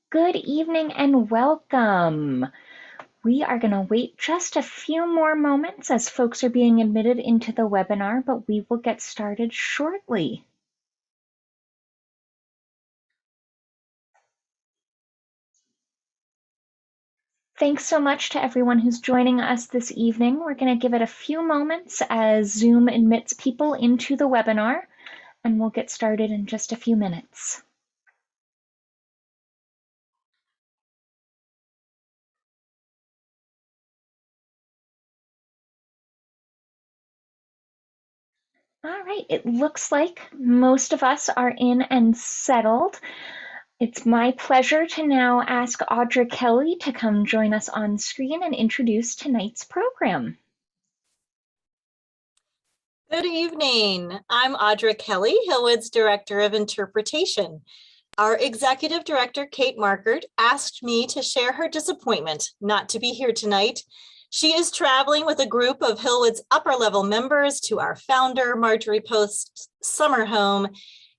Good evening and welcome. We are going to wait just a few more moments as folks are being admitted into the webinar, but we will get started shortly. Thanks so much to everyone who's joining us this evening. We're going to give it a few moments as Zoom admits people into the webinar, and we'll get started in just a few minutes. All right, it looks like most of us are in and settled. It's my pleasure to now ask Audra Kelly to come join us on screen and introduce tonight's program. Good evening. I'm Audra Kelly, Hillwood's Director of Interpretation. Our Executive Director, Kate Markert, asked me to share her disappointment not to be here tonight. She is traveling with a group of Hillwood's upper-level members to our founder, Marjorie Post's summer home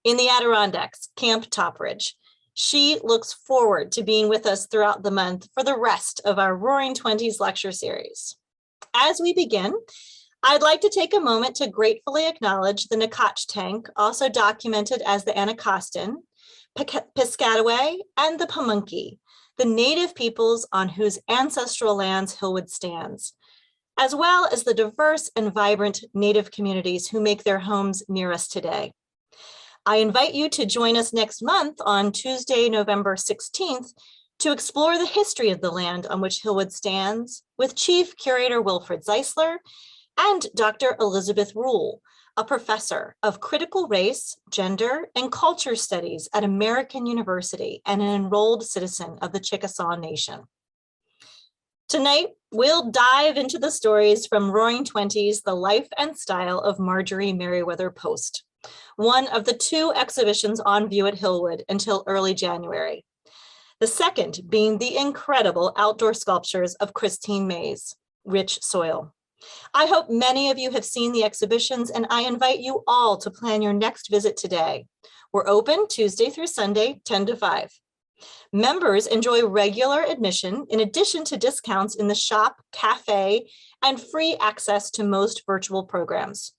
in the Adirondacks, Camp Topridge. She looks forward to being with us throughout the month for the rest of our Roaring Twenties lecture series. As we begin, I'd like to take a moment to gratefully acknowledge the Nacotch tank, also documented as the Anacostan, Piscataway, and the Pamunkey, the native peoples on whose ancestral lands Hillwood stands, as well as the diverse and vibrant native communities who make their homes near us today. I invite you to join us next month on Tuesday, November 16th, to explore the history of the land on which Hillwood stands with Chief Curator Wilfred Zeisler and Dr. Elizabeth Rule, a professor of critical race, gender, and culture studies at American University and an enrolled citizen of the Chickasaw Nation. Tonight, we'll dive into the stories from Roaring Twenties, the life and style of Marjorie Merriweather Post, one of the two exhibitions on view at Hillwood until early January. The second being the incredible outdoor sculptures of Christine Mays, Rich Soil. I hope many of you have seen the exhibitions, and I invite you all to plan your next visit today. We're open Tuesday through Sunday, 10 to 5. Members enjoy regular admission in addition to discounts in the shop, cafe, and free access to most virtual programs.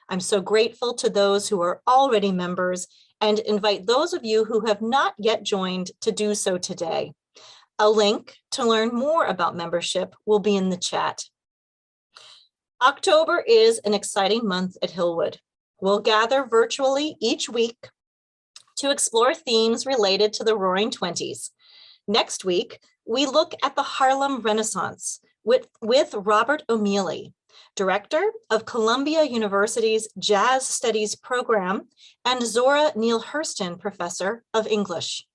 I'm so grateful to those who are already members and invite those of you who have not yet joined to do so today. A link to learn more about membership will be in the chat. October is an exciting month at Hillwood. We'll gather virtually each week to explore themes related to the Roaring Twenties. Next week, we look at the Harlem Renaissance with Robert O'Mealy, Director of Columbia University's Jazz Studies program, and Zora Neale Hurston, Professor of English.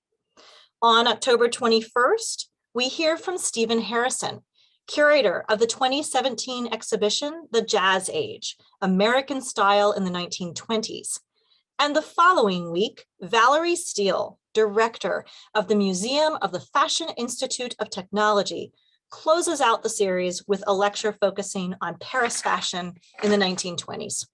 On October 21st, we hear from Stephen Harrison, curator of the 2017 exhibition, The Jazz Age, American Style in the 1920s. And the following week, Valerie Steele, director of the Museum of the Fashion Institute of Technology, closes out the series with a lecture focusing on Paris fashion in the 1920s.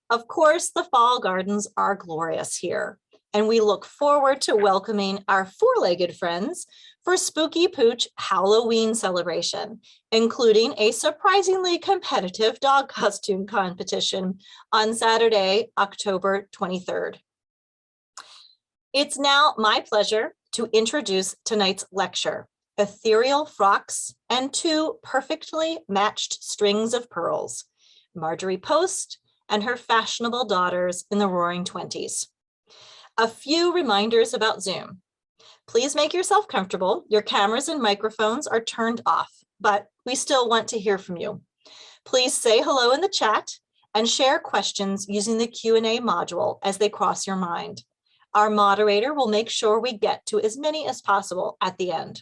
Of course, the fall gardens are glorious here, and we look forward to welcoming our four-legged friends for Spooky Pooch Halloween celebration, including a surprisingly competitive dog costume competition on Saturday, October 23rd. It's now my pleasure to introduce tonight's lecture, Ethereal Frocks and Two Perfectly Matched Strings of Pearls, Marjorie Post and her fashionable daughters in the Roaring Twenties. A few reminders about Zoom. Please make yourself comfortable. Your cameras and microphones are turned off, but we still want to hear from you. Please say hello in the chat and share questions using the Q&A module as they cross your mind. Our moderator will make sure we get to as many as possible at the end.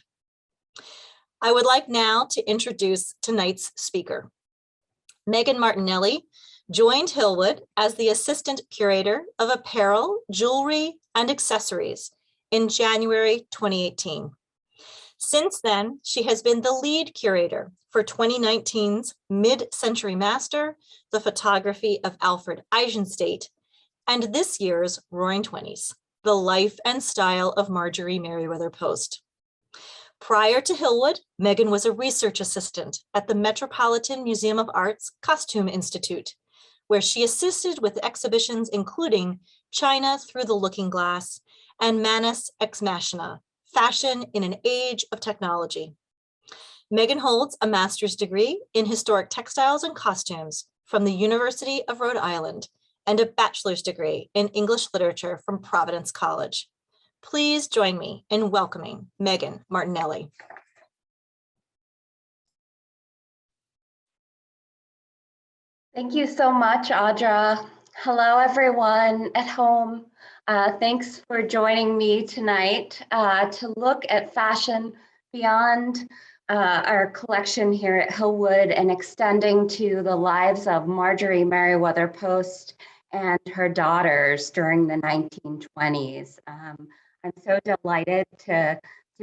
I would like now to introduce tonight's speaker. Megan Martinelli joined Hillwood as the Assistant Curator of Apparel, Jewelry, and Accessories in January 2018. Since then, she has been the lead curator for 2019's Mid-Century Master, the photography of Alfred Eisenstadt, and this year's Roaring Twenties. The Life and Style of Marjorie Merriweather Post. Prior to Hillwood, Megan was a research assistant at the Metropolitan Museum of Art's Costume Institute, where she assisted with exhibitions including China Through the Looking Glass and Manus Ex Machina, Fashion in an Age of Technology. Megan holds a master's degree in historic textiles and costumes from the University of Rhode Island and a bachelor's degree in English literature from Providence College. Please join me in welcoming Megan Martinelli. Thank you so much, Audra. Hello, everyone at home. Thanks for joining me tonight to look at fashion beyond our collection here at Hillwood and extending to the lives of Marjorie Merriweather Post and her daughters during the 1920s. I'm so delighted to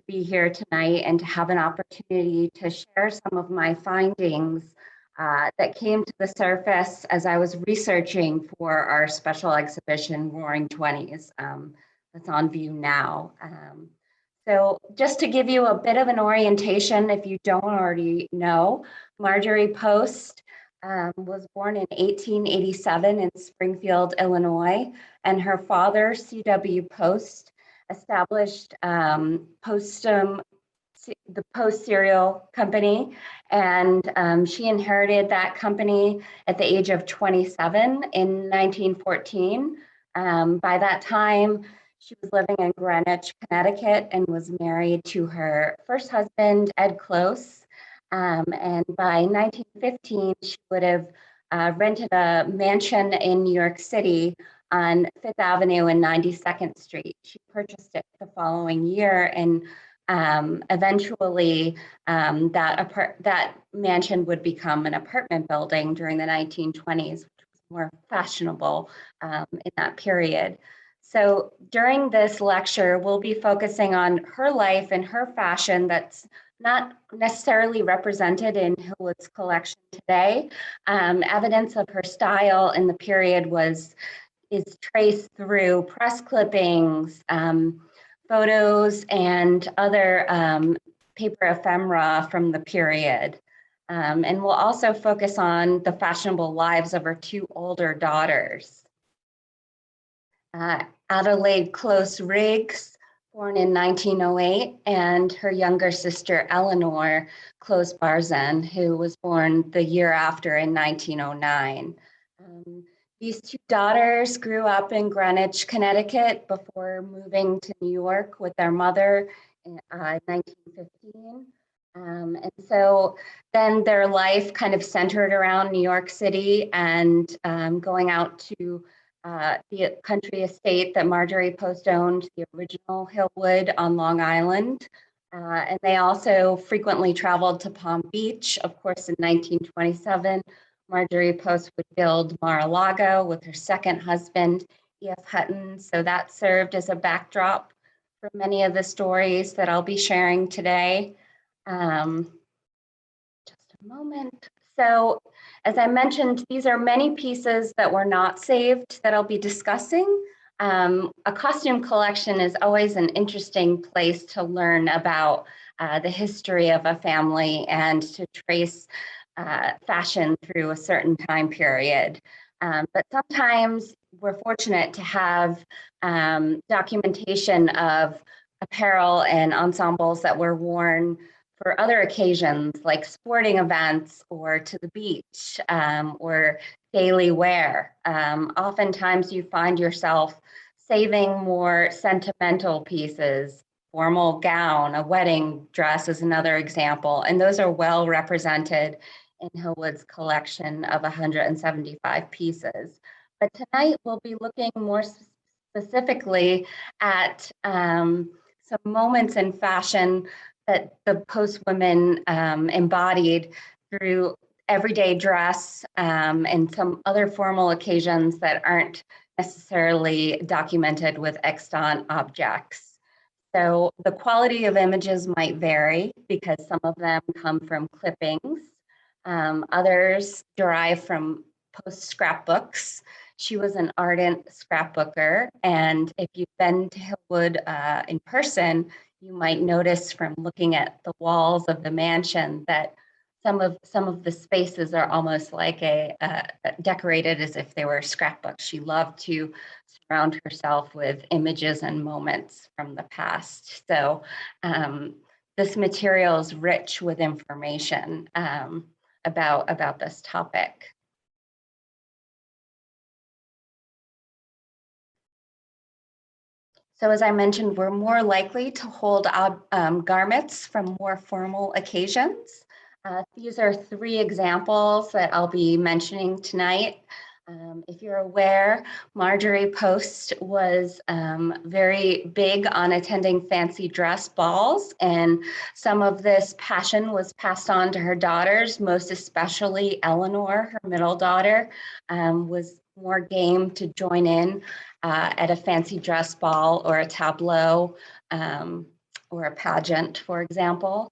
be here tonight and to have an opportunity to share some of my findings that came to the surface as I was researching for our special exhibition, Roaring Twenties, that's on view now. So just to give you a bit of an orientation, if you don't already know, Marjorie Post was born in 1887 in Springfield, Illinois, and her father, C.W. Post, established the Post Cereal Company, and she inherited that company at the age of 27 in 1914. By that time, she was living in Greenwich, Connecticut, and was married to her first husband, Ed Close. And by 1915, she would have rented a mansion in New York City on Fifth Avenue and 92nd Street. She purchased it the following year, and eventually that mansion would become an apartment building during the 1920s, which was more fashionable in that period. So during this lecture, we'll be focusing on her life and her fashion that's not necessarily represented in Hillwood's collection today. Evidence of her style in the period is traced through press clippings, photos, and other paper ephemera from the period. And we'll also focus on the fashionable lives of her two older daughters. Adelaide Close Riggs, born in 1908, and her younger sister Eleanor Close Barzan, who was born the year after in 1909. These two daughters grew up in Greenwich, Connecticut before moving to New York with their mother in 1915. And so then their life kind of centered around New York City and going out to the country estate that Marjorie Post owned, the original Hillwood on Long Island. And they also frequently traveled to Palm Beach. Of course, in 1927, Marjorie Post would build Mar-a-Lago with her second husband, E.F. Hutton. So that served as a backdrop for many of the stories that I'll be sharing today. Just a moment. So as I mentioned, these are many pieces that were not saved that I'll be discussing. A costume collection is always an interesting place to learn about the history of a family and to trace fashion through a certain time period. But sometimes we're fortunate to have documentation of apparel and ensembles that were worn for other occasions like sporting events or to the beach or daily wear. Oftentimes you find yourself saving more sentimental pieces. Formal gown, a wedding dress is another example, and those are well represented in Hillwood's collection of 175 pieces. But tonight we'll be looking more specifically at some moments in fashion that the Post women embodied through everyday dress and some other formal occasions that aren't necessarily documented with extant objects. So the quality of images might vary because some of them come from clippings. Others derive from Post scrapbooks. She was an ardent scrapbooker, and if you've been to Hillwood in person, you might notice from looking at the walls of the mansion that some of the spaces are almost like decorated as if they were scrapbooks. She loved to surround herself with images and moments from the past. So this material is rich with information about this topic. So as I mentioned, we're more likely to hold garments from more formal occasions. These are 3 examples that I'll be mentioning tonight. If you're aware, Marjorie Post was very big on attending fancy dress balls, and some of this passion was passed on to her daughters, most especially Eleanor, her middle daughter, was more game to join in at a fancy dress ball or a tableau or a pageant, for example.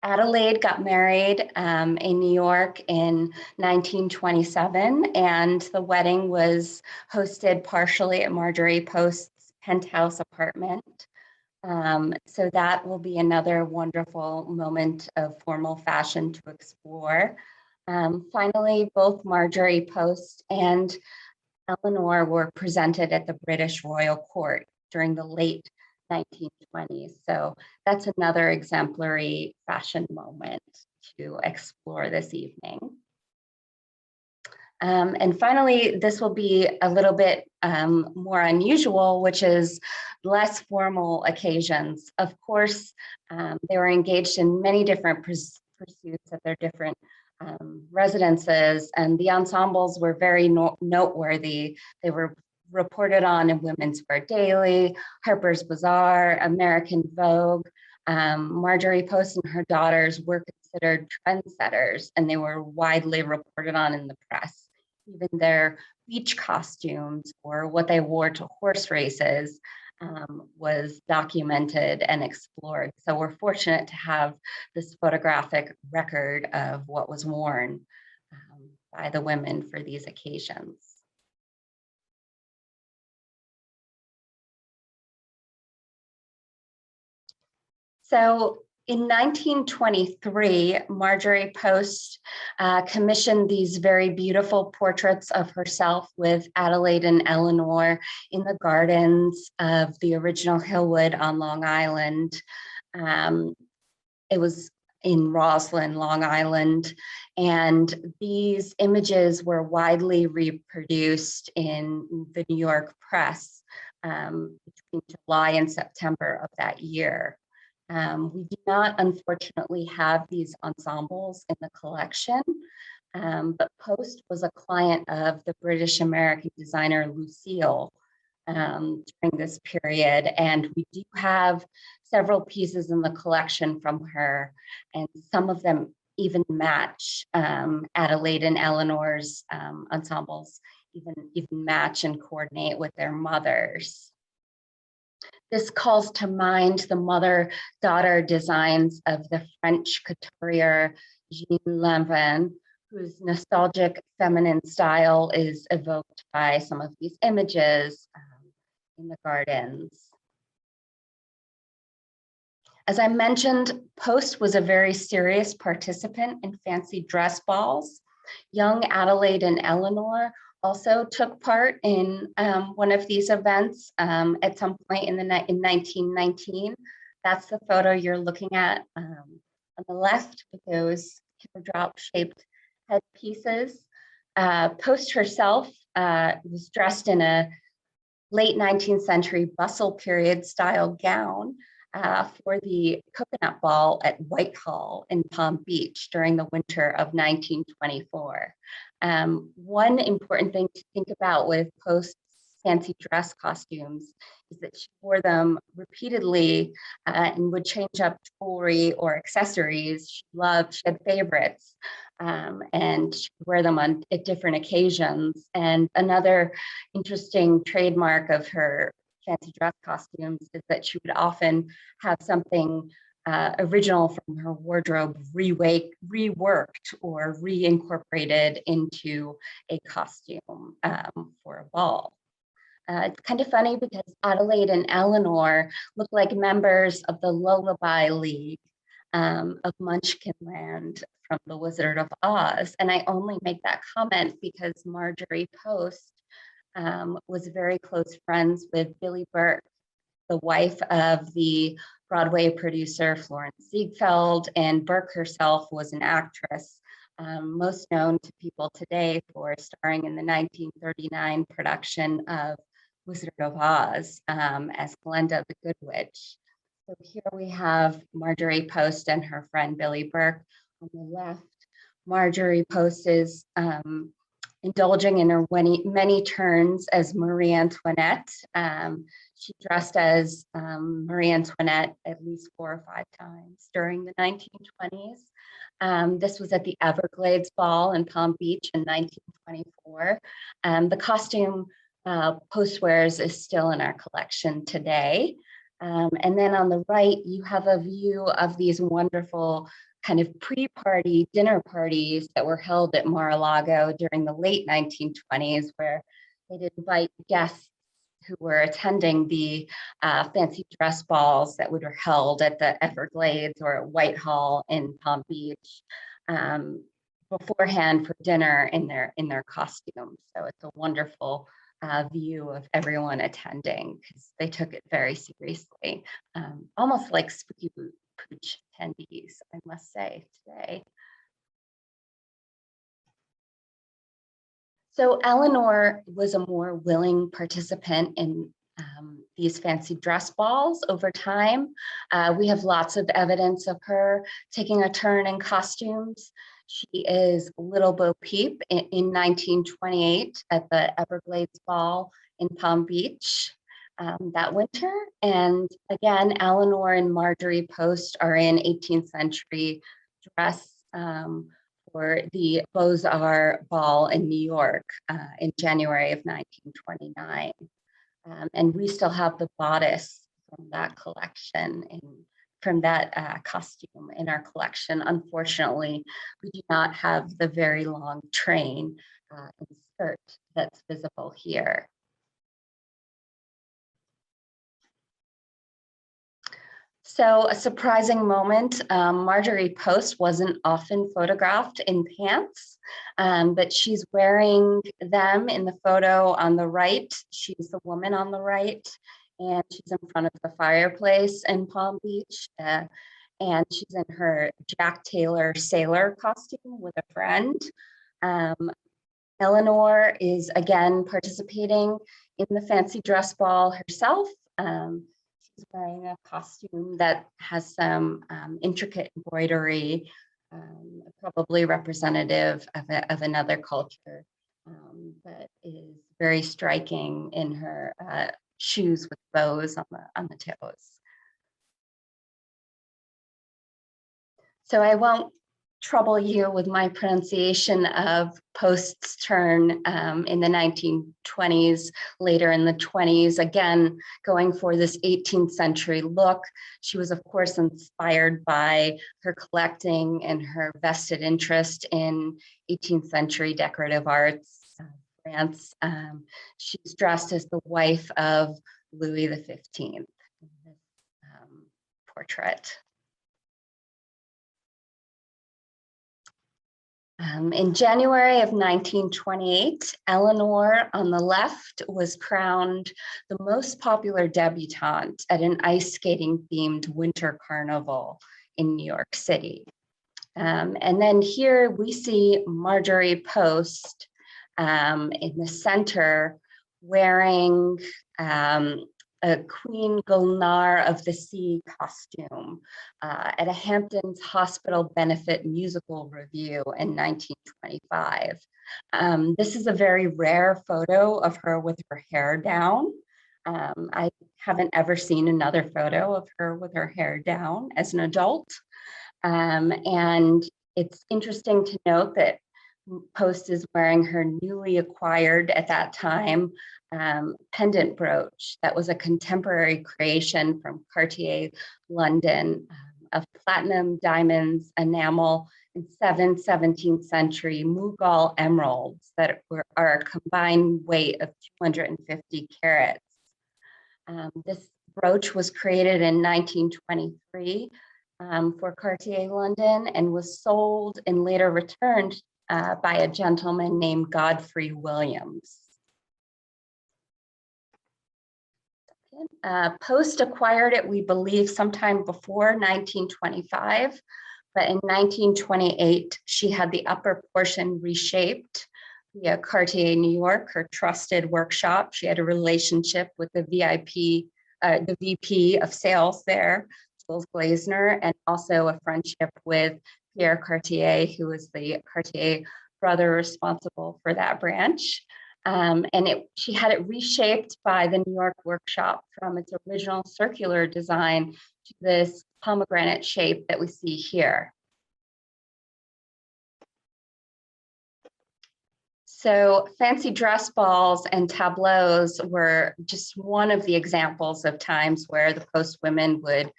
Adelaide got married in New York in 1927, and the wedding was hosted partially at Marjorie Post's penthouse apartment. So that will be another wonderful moment of formal fashion to explore. Finally, both Marjorie Post and Eleanor were presented at the British Royal Court during the late 1920s. So that's another exemplary fashion moment to explore this evening. And finally, this will be a little bit more unusual, which is less formal occasions. Of course, they were engaged in many different pursuits at their different residences, and the ensembles were very noteworthy. They were reported on in Women's Wear Daily, Harper's Bazaar, American Vogue. Marjorie Post and her daughters were considered trendsetters, and they were widely reported on in the press. Even their beach costumes or what they wore to horse races was documented and explored. So we're fortunate to have this photographic record of what was worn by the women for these occasions. So in 1923, Marjorie Post commissioned these very beautiful portraits of herself with Adelaide and Eleanor in the gardens of the original Hillwood on Long Island. It was in Roslyn, Long Island, and these images were widely reproduced in the New York press between July and September of that year. We do not, unfortunately, have these ensembles in the collection, but Post was a client of the British American designer Lucille during this period, and we do have several pieces in the collection from her, and some of them even match Adelaide and Eleanor's ensembles, even match and coordinate with their mothers. This calls to mind the mother-daughter designs of the French couturier Jean Lanvin, whose nostalgic feminine style is evoked by some of these images in the gardens. As I mentioned, Post was a very serious participant in fancy dress balls. Young Adelaide and Eleanor also took part in one of these events at some point in 1919. That's the photo you're looking at on the left with those teardrop-shaped headpieces. Post herself was dressed in a late 19th century bustle period style gown for the Coconut Ball at Whitehall in Palm Beach during the winter of 1924. One important thing to think about with Post's fancy dress costumes is that she wore them repeatedly and would change up jewelry or accessories. She had favorites, and she would wear them at different occasions. And another interesting trademark of her fancy dress costumes is that she would often have something original from her wardrobe reworked or reincorporated into a costume for a ball. It's kind of funny because Adelaide and Eleanor look like members of the Lullaby League of Munchkinland from The Wizard of Oz. And I only make that comment because Marjorie Post was very close friends with Billie Burke, the wife of the Broadway producer Florence Ziegfeld, and Burke herself was an actress, most known to people today for starring in the 1939 production of Wizard of Oz as Glinda the Good Witch. So here we have Marjorie Post and her friend Billie Burke. On the left, Marjorie Post is indulging in her many turns as Marie Antoinette. She dressed as Marie Antoinette at least 4 or 5 times during the 1920s. This was at the Everglades Ball in Palm Beach in 1924. The costume Post wears is still in our collection today. And then on the right, you have a view of these wonderful kind of pre-party dinner parties that were held at Mar-a-Lago during the late 1920s, where they'd invite guests who were attending the fancy dress balls that were held at the Everglades or at Whitehall in Palm Beach beforehand for dinner in their costumes. So it's a wonderful view of everyone attending because they took it very seriously, almost like Spooky Pooch attendees, I must say, today. So Eleanor was a more willing participant in these fancy dress balls over time. We have lots of evidence of her taking a turn in costumes. She is Little Bo Peep in 1928 at the Everglades Ball in Palm Beach that winter. And again, Eleanor and Marjorie Post are in 18th century dress for the Beaux-Arts Ball in New York in January of 1929. And we still have the bodice from that collection from that costume in our collection. Unfortunately, we do not have the very long train and skirt that's visible here. So a surprising moment, Marjorie Post wasn't often photographed in pants, but she's wearing them in the photo on the right. She's the woman on the right, and she's in front of the fireplace in Palm Beach. And she's in her Jack Taylor sailor costume with a friend. Eleanor is again participating in the fancy dress ball herself. She's wearing a costume that has some intricate embroidery, probably representative of another culture, but is very striking in her shoes with bows on the toes. So I won't trouble you with my pronunciation of Post's turn in the 1920s, later in the 20s, again, going for this 18th century look. She was, of course, inspired by her collecting and her vested interest in 18th century decorative arts, France. She's dressed as the wife of Louis XV in this portrait. In January of 1928, Eleanor on the left was crowned the most popular debutante at an ice skating themed winter carnival in New York City. And then here we see Marjorie Post in the center wearing a Queen Gulnare of the Sea costume at a Hamptons Hospital benefit musical review in 1925. This is a very rare photo of her with her hair down. I haven't ever seen another photo of her with her hair down as an adult. And it's interesting to note that Post is wearing her newly acquired at that time pendant brooch that was a contemporary creation from Cartier London, a platinum, diamonds, enamel, and 17th century Mughal emeralds that are a combined weight of 250 carats. This brooch was created in 1923 for Cartier London and was sold and later returned by a gentleman named Godfrey Williams. Post acquired it, we believe, sometime before 1925, but in 1928, she had the upper portion reshaped via Cartier New York, her trusted workshop. She had a relationship with the VP of sales there, Jules Glazner, and also a friendship with Pierre Cartier, who was the Cartier brother responsible for that branch. She had it reshaped by the New York workshop from its original circular design to this pomegranate shape that we see here. So fancy dress balls and tableaus were just one of the examples of times where the Post women would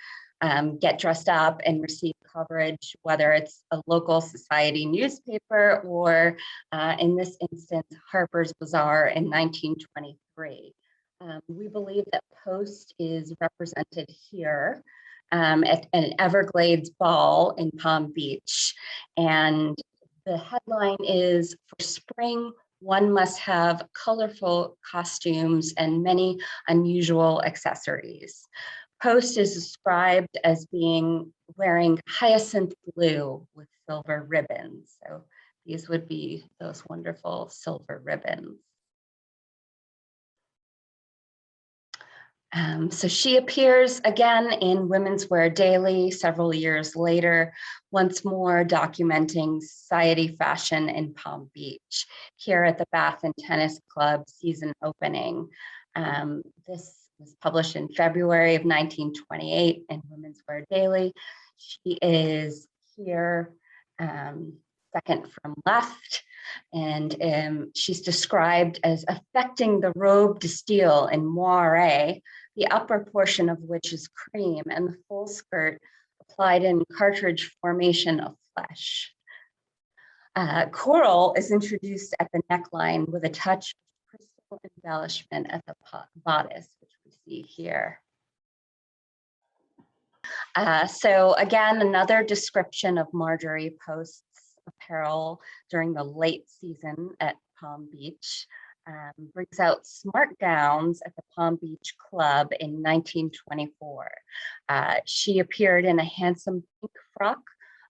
get dressed up and receive coverage, whether it's a local society newspaper or in this instance, Harper's Bazaar in 1923. We believe that Post is represented here at an Everglades ball in Palm Beach. And the headline is, "For spring, one must have colorful costumes and many unusual accessories." Post is described as wearing hyacinth blue with silver ribbons. So these would be those wonderful silver ribbons. So she appears again in Women's Wear Daily several years later, once more documenting society fashion in Palm Beach, here at the Bath and Tennis Club season opening. This was published in February of 1928 in Women's Wear Daily. She is here, second from left, and she's described as affecting the robe de style in moire, the upper portion of which is cream, and the full skirt applied in cartridge formation of flesh. Coral is introduced at the neckline with a touch of crystal embellishment at the bodice, which we see here. So again, another description of Marjorie Post's apparel during the late season at Palm Beach. Brings out smart gowns at the Palm Beach Club in 1924. She appeared in a handsome pink frock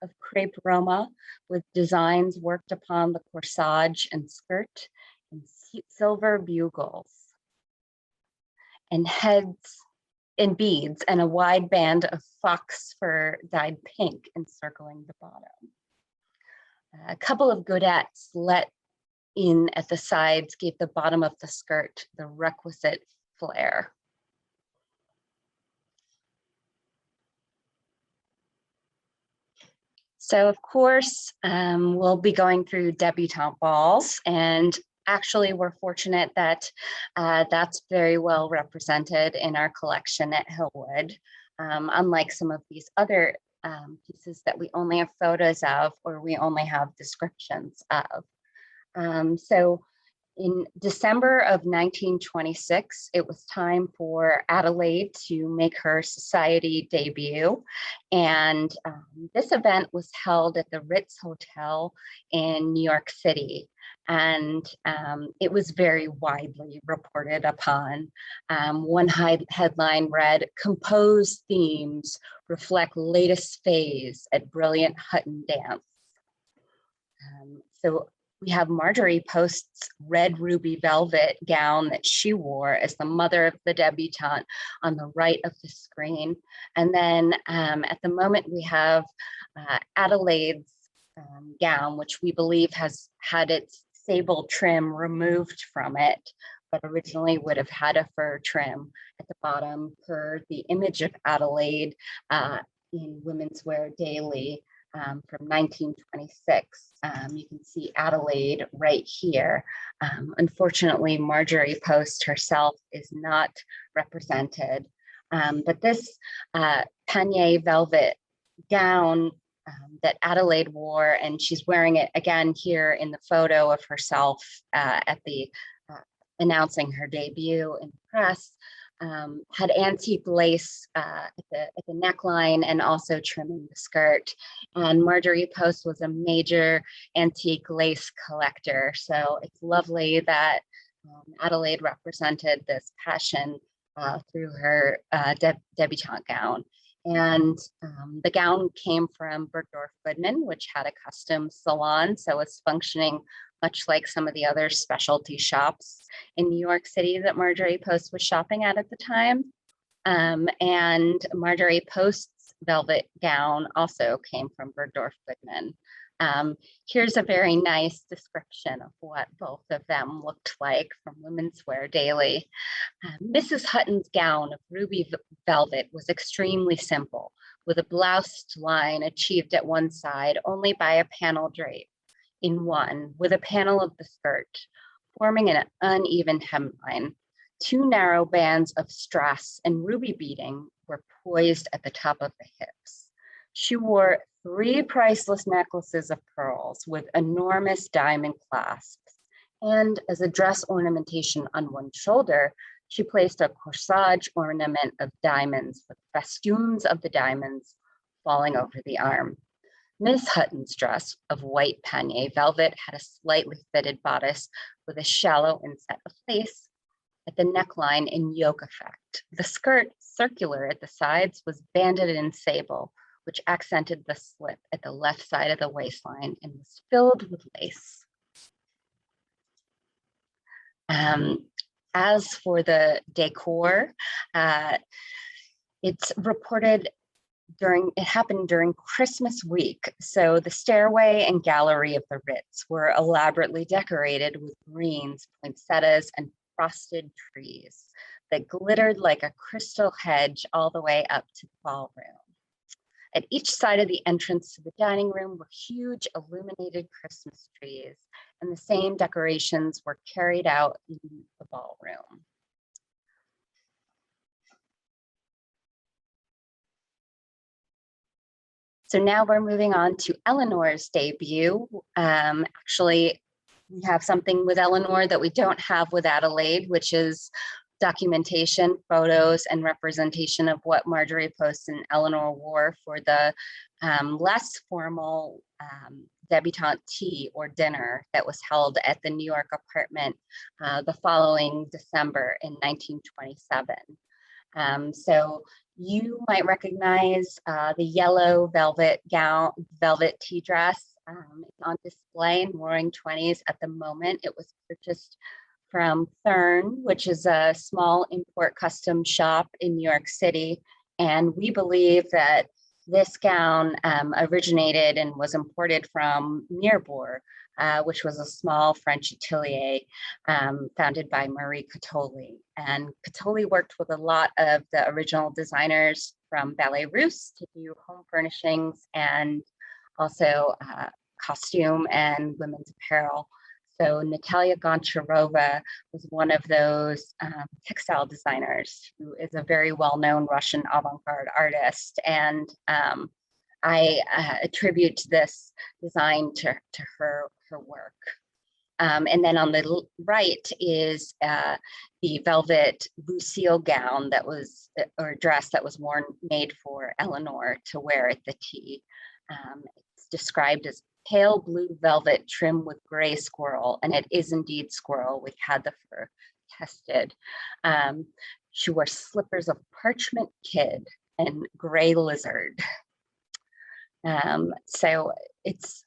of crepe Roma with designs worked upon the corsage and skirt and silver bugles and heads in beads and a wide band of fox fur dyed pink encircling the bottom. A couple of godettes let in at the sides gave the bottom of the skirt the requisite flare. So of course, we'll be going through debutante balls, and actually we're fortunate that that's very well represented in our collection at Hillwood, unlike some of these other pieces that we only have photos of or we only have descriptions of. So in December of 1926, it was time for Adelaide to make her society debut. And this event was held at the Ritz Hotel in New York City. And it was very widely reported upon. One headline read, "Composed themes reflect latest phase at brilliant Hutton dance." So we have Marjorie Post's red ruby velvet gown that she wore as the mother of the debutante on the right of the screen. And then at the moment we have Adelaide's gown, which we believe has had its sable trim removed from it, but originally would have had a fur trim at the bottom per the image of Adelaide in Women's Wear Daily. From 1926. You can see Adelaide right here. Unfortunately, Marjorie Post herself is not represented, but this pannier velvet gown that Adelaide wore, and she's wearing it again here in the photo of herself at the announcing her debut in the press, had antique lace at the neckline and also trimming the skirt. And Marjorie Post was a major antique lace collector. So it's lovely that Adelaide represented this passion through her debutante gown. And the gown came from Bergdorf Goodman, which had a custom salon. So it's functioning much like some of the other specialty shops in New York City that Marjorie Post was shopping at the time. And Marjorie Post's velvet gown also came from Bergdorf Goodman. Here's a very nice description of what both of them looked like from Women's Wear Daily. Mrs. Hutton's gown of ruby velvet was extremely simple, with a bloused line achieved at one side only by a panel drape in one, with a panel of the skirt, forming an uneven hemline. Two narrow bands of strass and ruby beading were poised at the top of the hips. She wore 3 priceless necklaces of pearls with enormous diamond clasps, and as a dress ornamentation on one shoulder, she placed a corsage ornament of diamonds with festoons of the diamonds falling over the arm. Miss Hutton's dress of white pagne velvet had a slightly fitted bodice with a shallow inset of lace at the neckline in yoke effect. The skirt, circular at the sides, was banded in sable, which accented the slit at the left side of the waistline and was filled with lace. As for the decor, it's reported it happened during Christmas week. So the stairway and gallery of the Ritz were elaborately decorated with greens, poinsettias, and frosted trees that glittered like a crystal hedge all the way up to the ballroom. At each side of the entrance to the dining room were huge illuminated Christmas trees, and the same decorations were carried out in the ballroom. So now we're moving on to Eleanor's debut. Actually, we have something with Eleanor that we don't have with Adelaide, which is documentation, photos, and representation of what Marjorie Post and Eleanor wore for the less formal debutante tea or dinner that was held at the New York apartment the following December in 1927. So you might recognize the yellow velvet gown, velvet tea dress. It's on display in Roaring Twenties at the moment. It was purchased from Thurn, which is a small import custom shop in New York City. And we believe that this gown originated and was imported from Mirbourg, which was a small French atelier founded by Marie Catoli. And Catoli worked with a lot of the original designers from Ballet Russe to do home furnishings and also costume and women's apparel. So Natalia Goncharova was one of those textile designers who is a very well-known Russian avant-garde artist. And I attribute this design to her work. And then on the right is the velvet Lucille gown that was, or dress that was made for Eleanor to wear at the tea. It's described as pale blue velvet trimmed with gray squirrel, and it is indeed squirrel. We had the fur tested. She wore slippers of parchment kid and gray lizard. So it's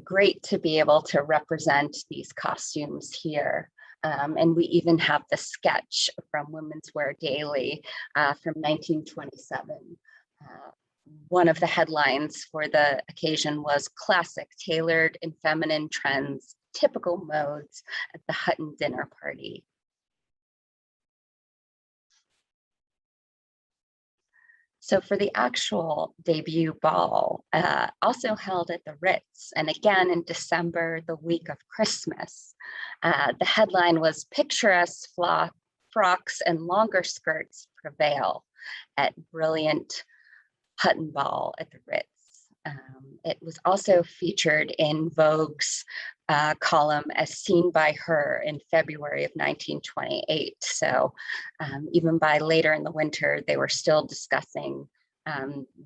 great to be able to represent these costumes here. And we even have the sketch from Women's Wear Daily from 1927. One of the headlines for the occasion was "Classic Tailored in Feminine Trends, Typical Modes at the Hutton Dinner Party." So for the actual debut ball, also held at the Ritz, and again in December, the week of Christmas, the headline was "Picturesque frocks and longer skirts prevail at brilliant Hutton Ball at the Ritz." It was also featured in Vogue's column as seen by her in February of 1928. So even by later in the winter, they were still discussing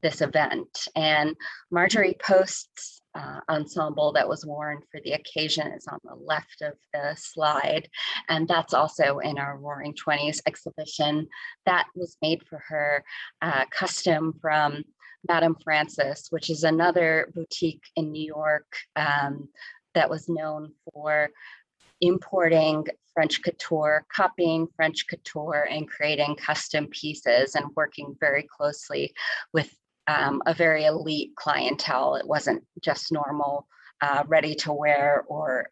this event. And Marjorie Post's ensemble that was worn for the occasion is on the left of the slide. And that's also in our Roaring Twenties exhibition. That was made for her custom from Madame Francis, which is another boutique in New York that was known for importing French couture, copying French couture, and creating custom pieces and working very closely with a very elite clientele. It wasn't just normal, ready to wear, or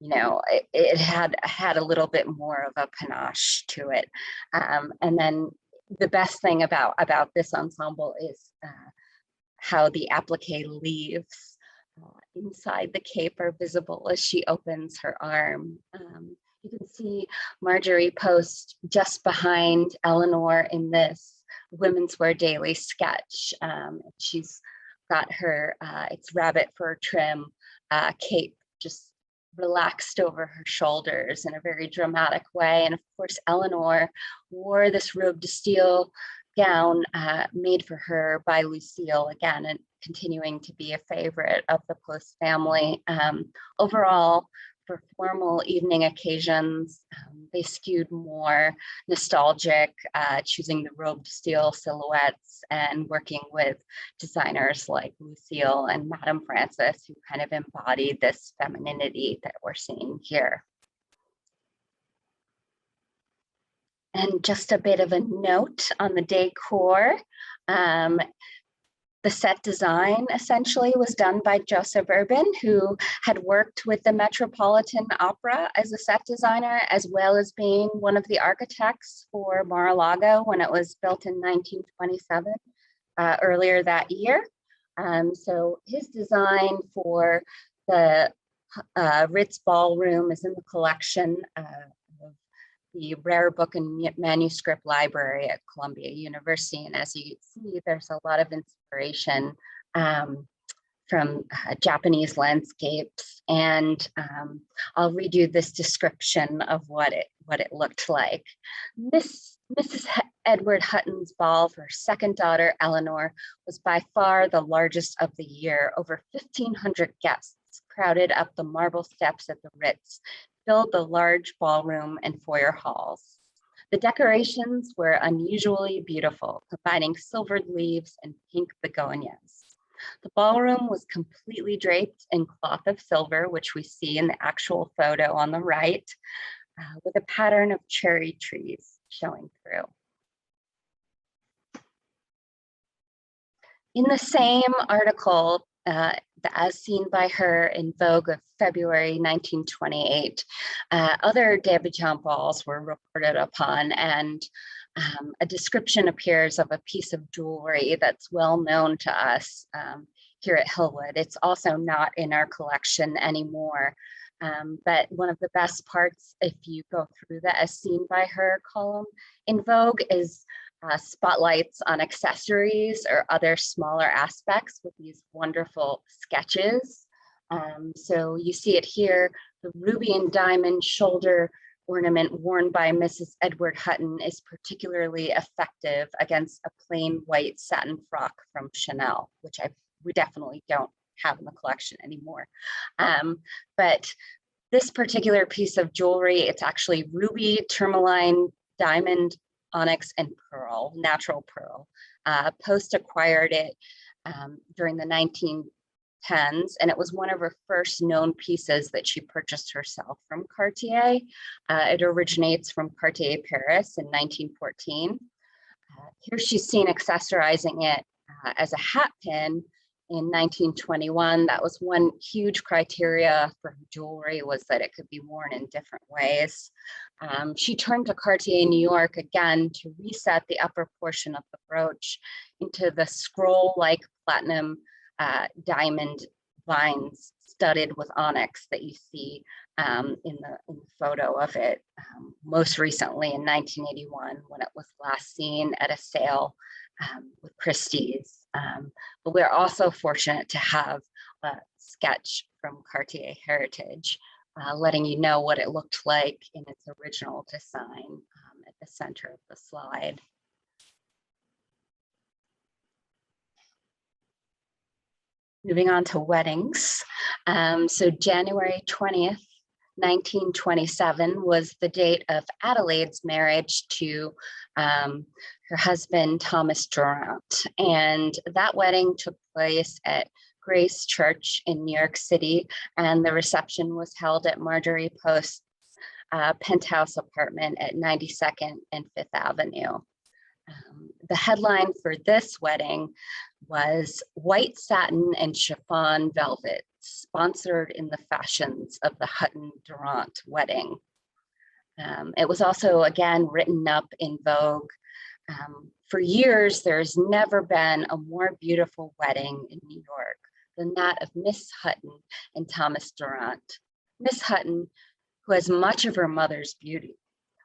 you know, it had a little bit more of a panache to it. And then the best thing about this ensemble is how the applique leaves inside the cape are visible as she opens her arm. You can see Marjorie Post just behind Eleanor in this Women's Wear Daily sketch. She's got her, it's rabbit fur trim cape just relaxed over her shoulders in a very dramatic way. And of course, Eleanor wore this robe de style gown made for her by Lucille, again, and continuing to be a favorite of the Post family. Overall, for formal evening occasions, they skewed more nostalgic, choosing the robe de style silhouettes and working with designers like Lucille and Madame Francis, who kind of embodied this femininity that we're seeing here. And just a bit of a note on the decor. The set design essentially was done by Joseph Urban, who had worked with the Metropolitan Opera as a set designer, as well as being one of the architects for Mar-a-Lago when it was built in 1927, earlier that year. So his design for the Ritz Ballroom is in the collection of the Rare Book and Manuscript Library at Columbia University. And as you see, there's a lot of inspiration from Japanese landscapes. And I'll read you this description of what it looked like. Mrs. Edward Hutton's ball for her second daughter, Eleanor, was by far the largest of the year. Over 1,500 guests crowded up the marble steps at the Ritz, filled the large ballroom and foyer halls. The decorations were unusually beautiful, combining silvered leaves and pink begonias. The ballroom was completely draped in cloth of silver, which we see in the actual photo on the right, with a pattern of cherry trees showing through. In the same article, as seen by her in Vogue of February 1928, other debutante balls were reported upon, and a description appears of a piece of jewelry that's well known to us here at Hillwood. It's also not in our collection anymore, but one of the best parts, if you go through the as seen by her column in Vogue, is spotlights on accessories or other smaller aspects with these wonderful sketches. So you see it here, the ruby and diamond shoulder ornament worn by Mrs. Edward Hutton is particularly effective against a plain white satin frock from Chanel, which we definitely don't have in the collection anymore. But this particular piece of jewelry, it's actually ruby, tourmaline, diamond, onyx, and pearl, natural pearl. Post acquired it during the 1910s, and it was one of her first known pieces that she purchased herself from Cartier. It originates from Cartier Paris in 1914. Here she's seen accessorizing it as a hat pin in 1921. That was one huge criteria for her jewelry, was that it could be worn in different ways. She turned to Cartier New York again to reset the upper portion of the brooch into the scroll-like platinum diamond vines studded with onyx that you see in the photo of it, most recently in 1981 when it was last seen at a sale with Christie's. But we're also fortunate to have a sketch from Cartier Heritage, letting you know what it looked like in its original design at the center of the slide. Moving on to weddings. So January 20th, 1927 was the date of Adelaide's marriage to her husband, Thomas Durant. And that wedding took place at Grace Church in New York City, and the reception was held at Marjorie Post's penthouse apartment at 92nd and 5th Avenue. The headline for this wedding was "White Satin and Chiffon Velvet, sponsored in the fashions of the Hutton Durant wedding." It was also, again, written up in Vogue. For years, there's never been a more beautiful wedding in New York than that of Miss Hutton and Thomas Durant. Miss Hutton, who has much of her mother's beauty,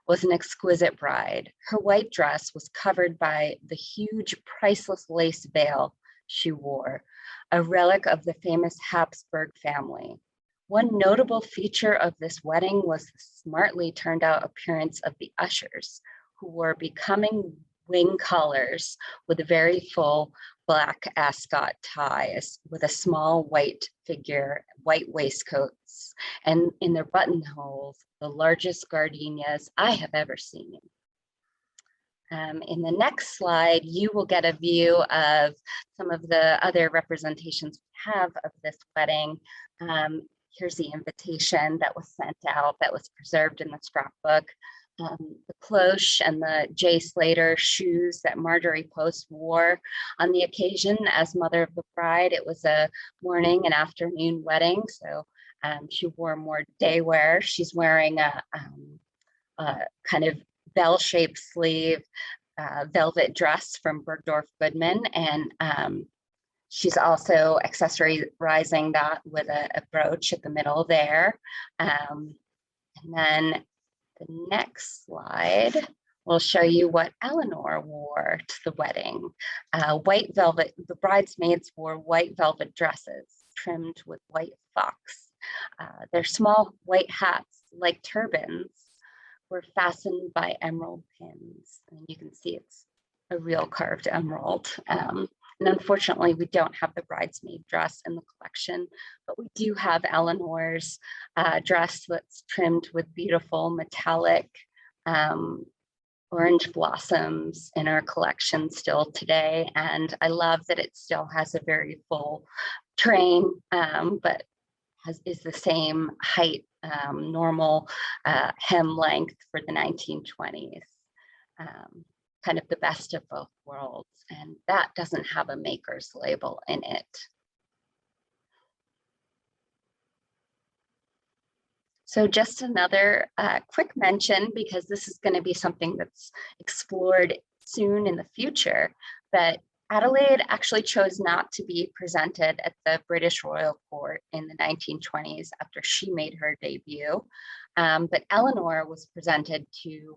was an exquisite bride. Her white dress was covered by the huge, priceless lace veil she wore, a relic of the famous Habsburg family. One notable feature of this wedding was the smartly turned out appearance of the ushers, who wore becoming wing collars with very full black ascot ties with a small white figure, white waistcoats, and in their buttonholes, the largest gardenias I have ever seen. In the next slide, you will get a view of some of the other representations we have of this wedding. Here's the invitation that was sent out that was preserved in the scrapbook. The cloche and the J. Slater shoes that Marjorie Post wore on the occasion as mother of the bride. It was a morning and afternoon wedding, so she wore more day wear. She's wearing a kind of bell-shaped sleeve velvet dress from Bergdorf Goodman, and she's also accessorizing that with a brooch at the middle there. And then the next slide will show you what Eleanor wore to the wedding. White velvet, the bridesmaids wore white velvet dresses trimmed with white fox. Their small white hats, like turbans, were fastened by emerald pins. And you can see it's a real carved emerald. And unfortunately, we don't have the bridesmaid dress in the collection, but we do have Eleanor's dress that's trimmed with beautiful metallic orange blossoms in our collection still today. And I love that it still has a very full train, but is the same height, normal hem length for the 1920s. Kind of the best of both worlds, and that doesn't have a maker's label in it. So just another quick mention, because this is going to be something that's explored soon in the future, but Adelaide actually chose not to be presented at the British Royal Court in the 1920s after she made her debut, but Eleanor was presented to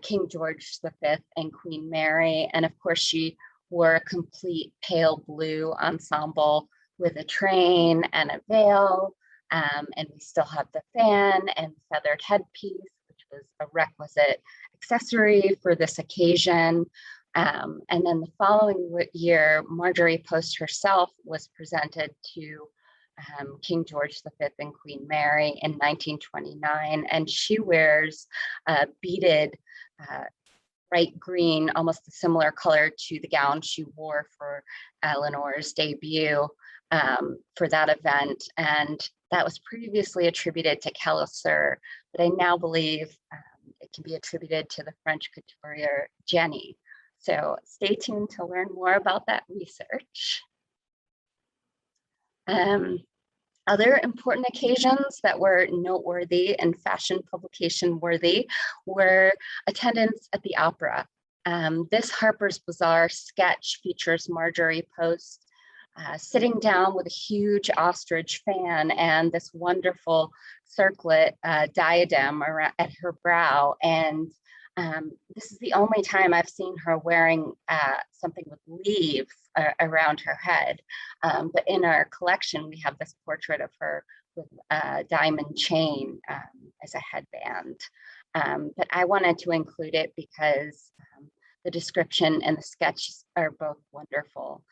King George V and Queen Mary. And of course, she wore a complete pale blue ensemble with a train and a veil. And we still have the fan and feathered headpiece, which was a requisite accessory for this occasion. And then the following year, Marjorie Post herself was presented to King George V and Queen Mary in 1929, and she wears beaded bright green, almost a similar color to the gown she wore for Eleanor's debut for that event. And that was previously attributed to Kellisser, but I now believe it can be attributed to the French couturier Jenny. So stay tuned to learn more about that research. Other important occasions that were noteworthy and fashion publication worthy were attendance at the opera. This Harper's Bazaar sketch features Marjorie Post sitting down with a huge ostrich fan and this wonderful circlet diadem at her brow. And this is the only time I've seen her wearing something with leaves around her head. But in our collection, we have this portrait of her with a diamond chain as a headband. But I wanted to include it because the description and the sketches are both wonderful.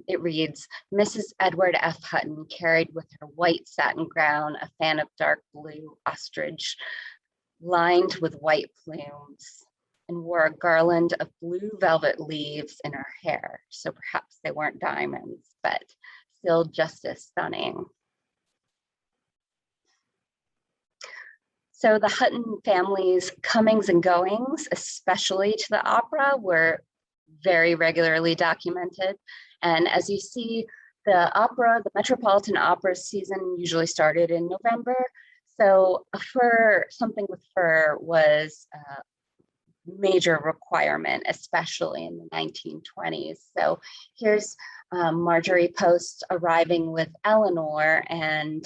It reads, Mrs. Edward F. Hutton carried with her white satin gown a fan of dark blue ostrich lined with white plumes, and wore a garland of blue velvet leaves in her hair. So perhaps they weren't diamonds, but still just as stunning. So the Hutton family's comings and goings, especially to the opera, were very regularly documented. And as you see, the opera, the Metropolitan Opera season usually started in November. So a fur, something with fur was a major requirement, especially in the 1920s. So here's Marjorie Post arriving with Eleanor, and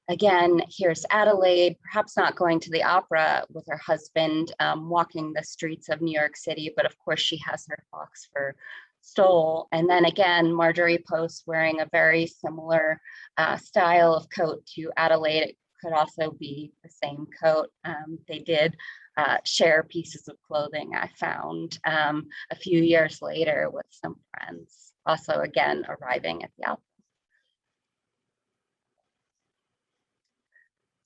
again, here's Adelaide, perhaps not going to the opera with her husband, walking the streets of New York City, but of course she has her fox fur stole. And then again, Marjorie Post wearing a very similar style of coat to Adelaide. It could also be the same coat. They did share pieces of clothing, I found a few years later with some friends, also again, arriving at the opera.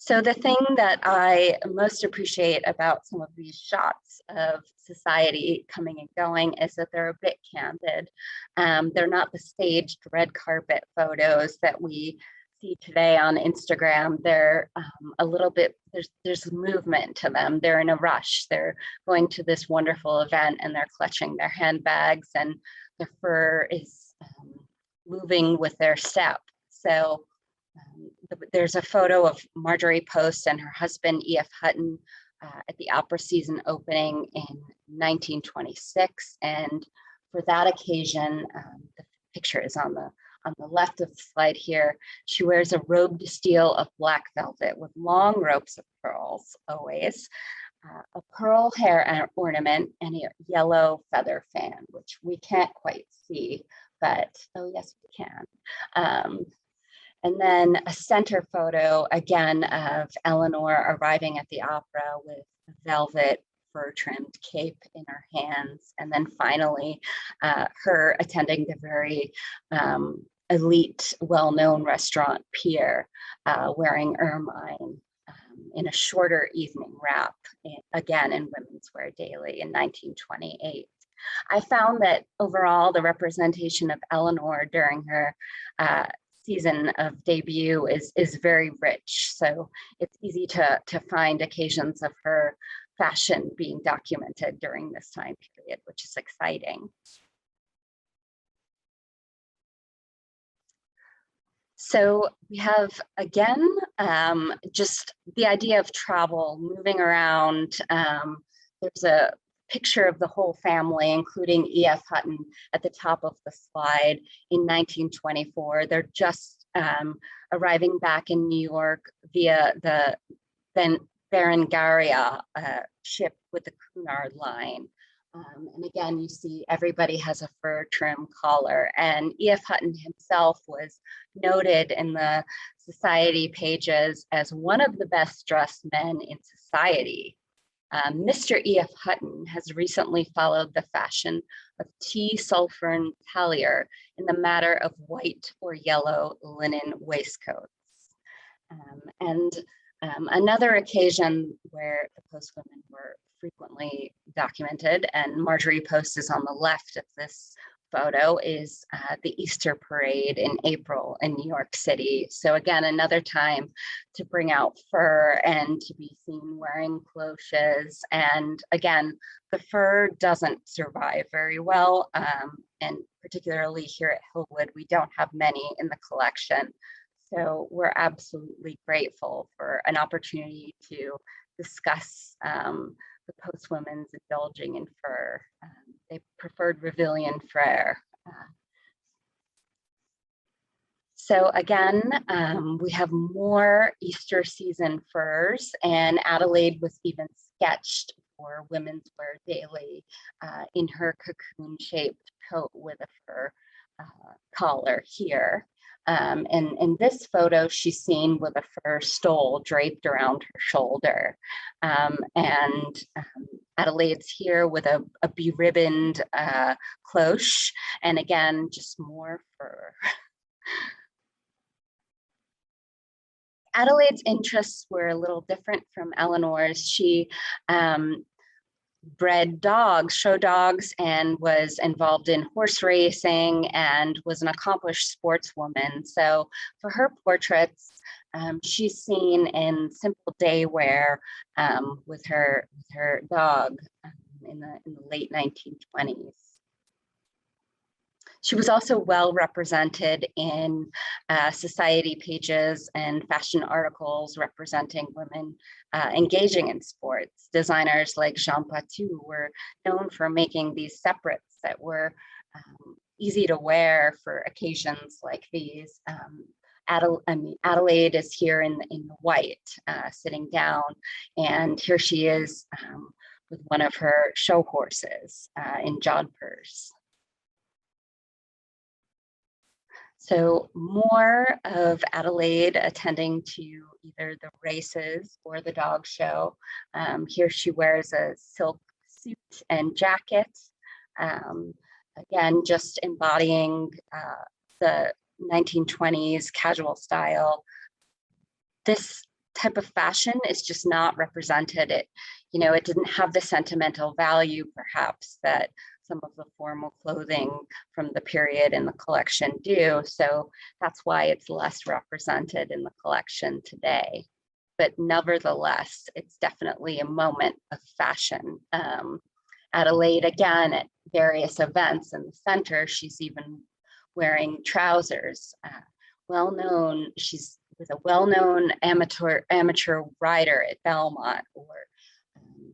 So the thing that I most appreciate about some of these shots of society coming and going is that they're a bit candid. They're not the staged red carpet photos that we see today on Instagram. They're a little bit, there's movement to them. They're in a rush. They're going to this wonderful event and they're clutching their handbags, and the fur is moving with their step. So there's a photo of Marjorie Post and her husband, E.F. Hutton, at the opera season opening in 1926. And for that occasion, the picture is on the left of the slide here. She wears a robe de steel of black velvet with long ropes of pearls, always, a pearl hair ornament, and a yellow feather fan, which we can't quite see, but, oh yes, we can. And then a center photo, again, of Eleanor arriving at the opera with a velvet fur-trimmed cape in her hands. And then finally, her attending the very elite, well-known restaurant Pier, wearing ermine in a shorter evening wrap, again in Women's Wear Daily in 1928. I found that overall, the representation of Eleanor during her season of debut is very rich. So it's easy to find occasions of her fashion being documented during this time period, which is exciting. So we have, again, just the idea of travel, moving around. There's a picture of the whole family, including E.F. Hutton at the top of the slide in 1924. They're just arriving back in New York via the Berengaria ship with the Cunard line. And again, you see everybody has a fur trim collar, and E.F. Hutton himself was noted in the society pages as one of the best dressed men in society. Mr. E.F. Hutton has recently followed the fashion of T. Sulphurn Tallier in the matter of white or yellow linen waistcoats. Another occasion where the Post women were frequently documented, and Marjorie Post is on the left of this photo, is the Easter parade in April in New York City. So again, another time to bring out fur and to be seen wearing cloches. And again, the fur doesn't survive very well. And particularly here at Hillwood, we don't have many in the collection. So we're absolutely grateful for an opportunity to discuss the Post women's indulging in fur. They preferred Revillion fur. So again, we have more Easter season furs, and Adelaide was even sketched for women's wear daily in her cocoon-shaped coat with a fur collar here. And in this photo, she's seen with a fur stole draped around her shoulder. Adelaide's here with a beribboned cloche, and again, just more fur. Adelaide's interests were a little different from Eleanor's. She bred dogs, show dogs, and was involved in horse racing and was an accomplished sportswoman. So for her portraits, she's seen in simple day wear with her dog in the late 1920s. She was also well represented in society pages and fashion articles representing women engaging in sports. Designers like Jean Patou were known for making these separates that were easy to wear for occasions like these. Adelaide is here in the white, sitting down, and here she is with one of her show horses in jodhpurs. So more of Adelaide attending to either the races or the dog show. Here she wears a silk suit and jacket. Again, just embodying the 1920s casual style. This type of fashion is just not represented. It didn't have the sentimental value perhaps that some of the formal clothing from the period in the collection do. So that's why it's less represented in the collection today. But nevertheless, it's definitely a moment of fashion. Adelaide, again, at various events in the center, she's even wearing trousers. She's with a well-known amateur rider at Belmont, or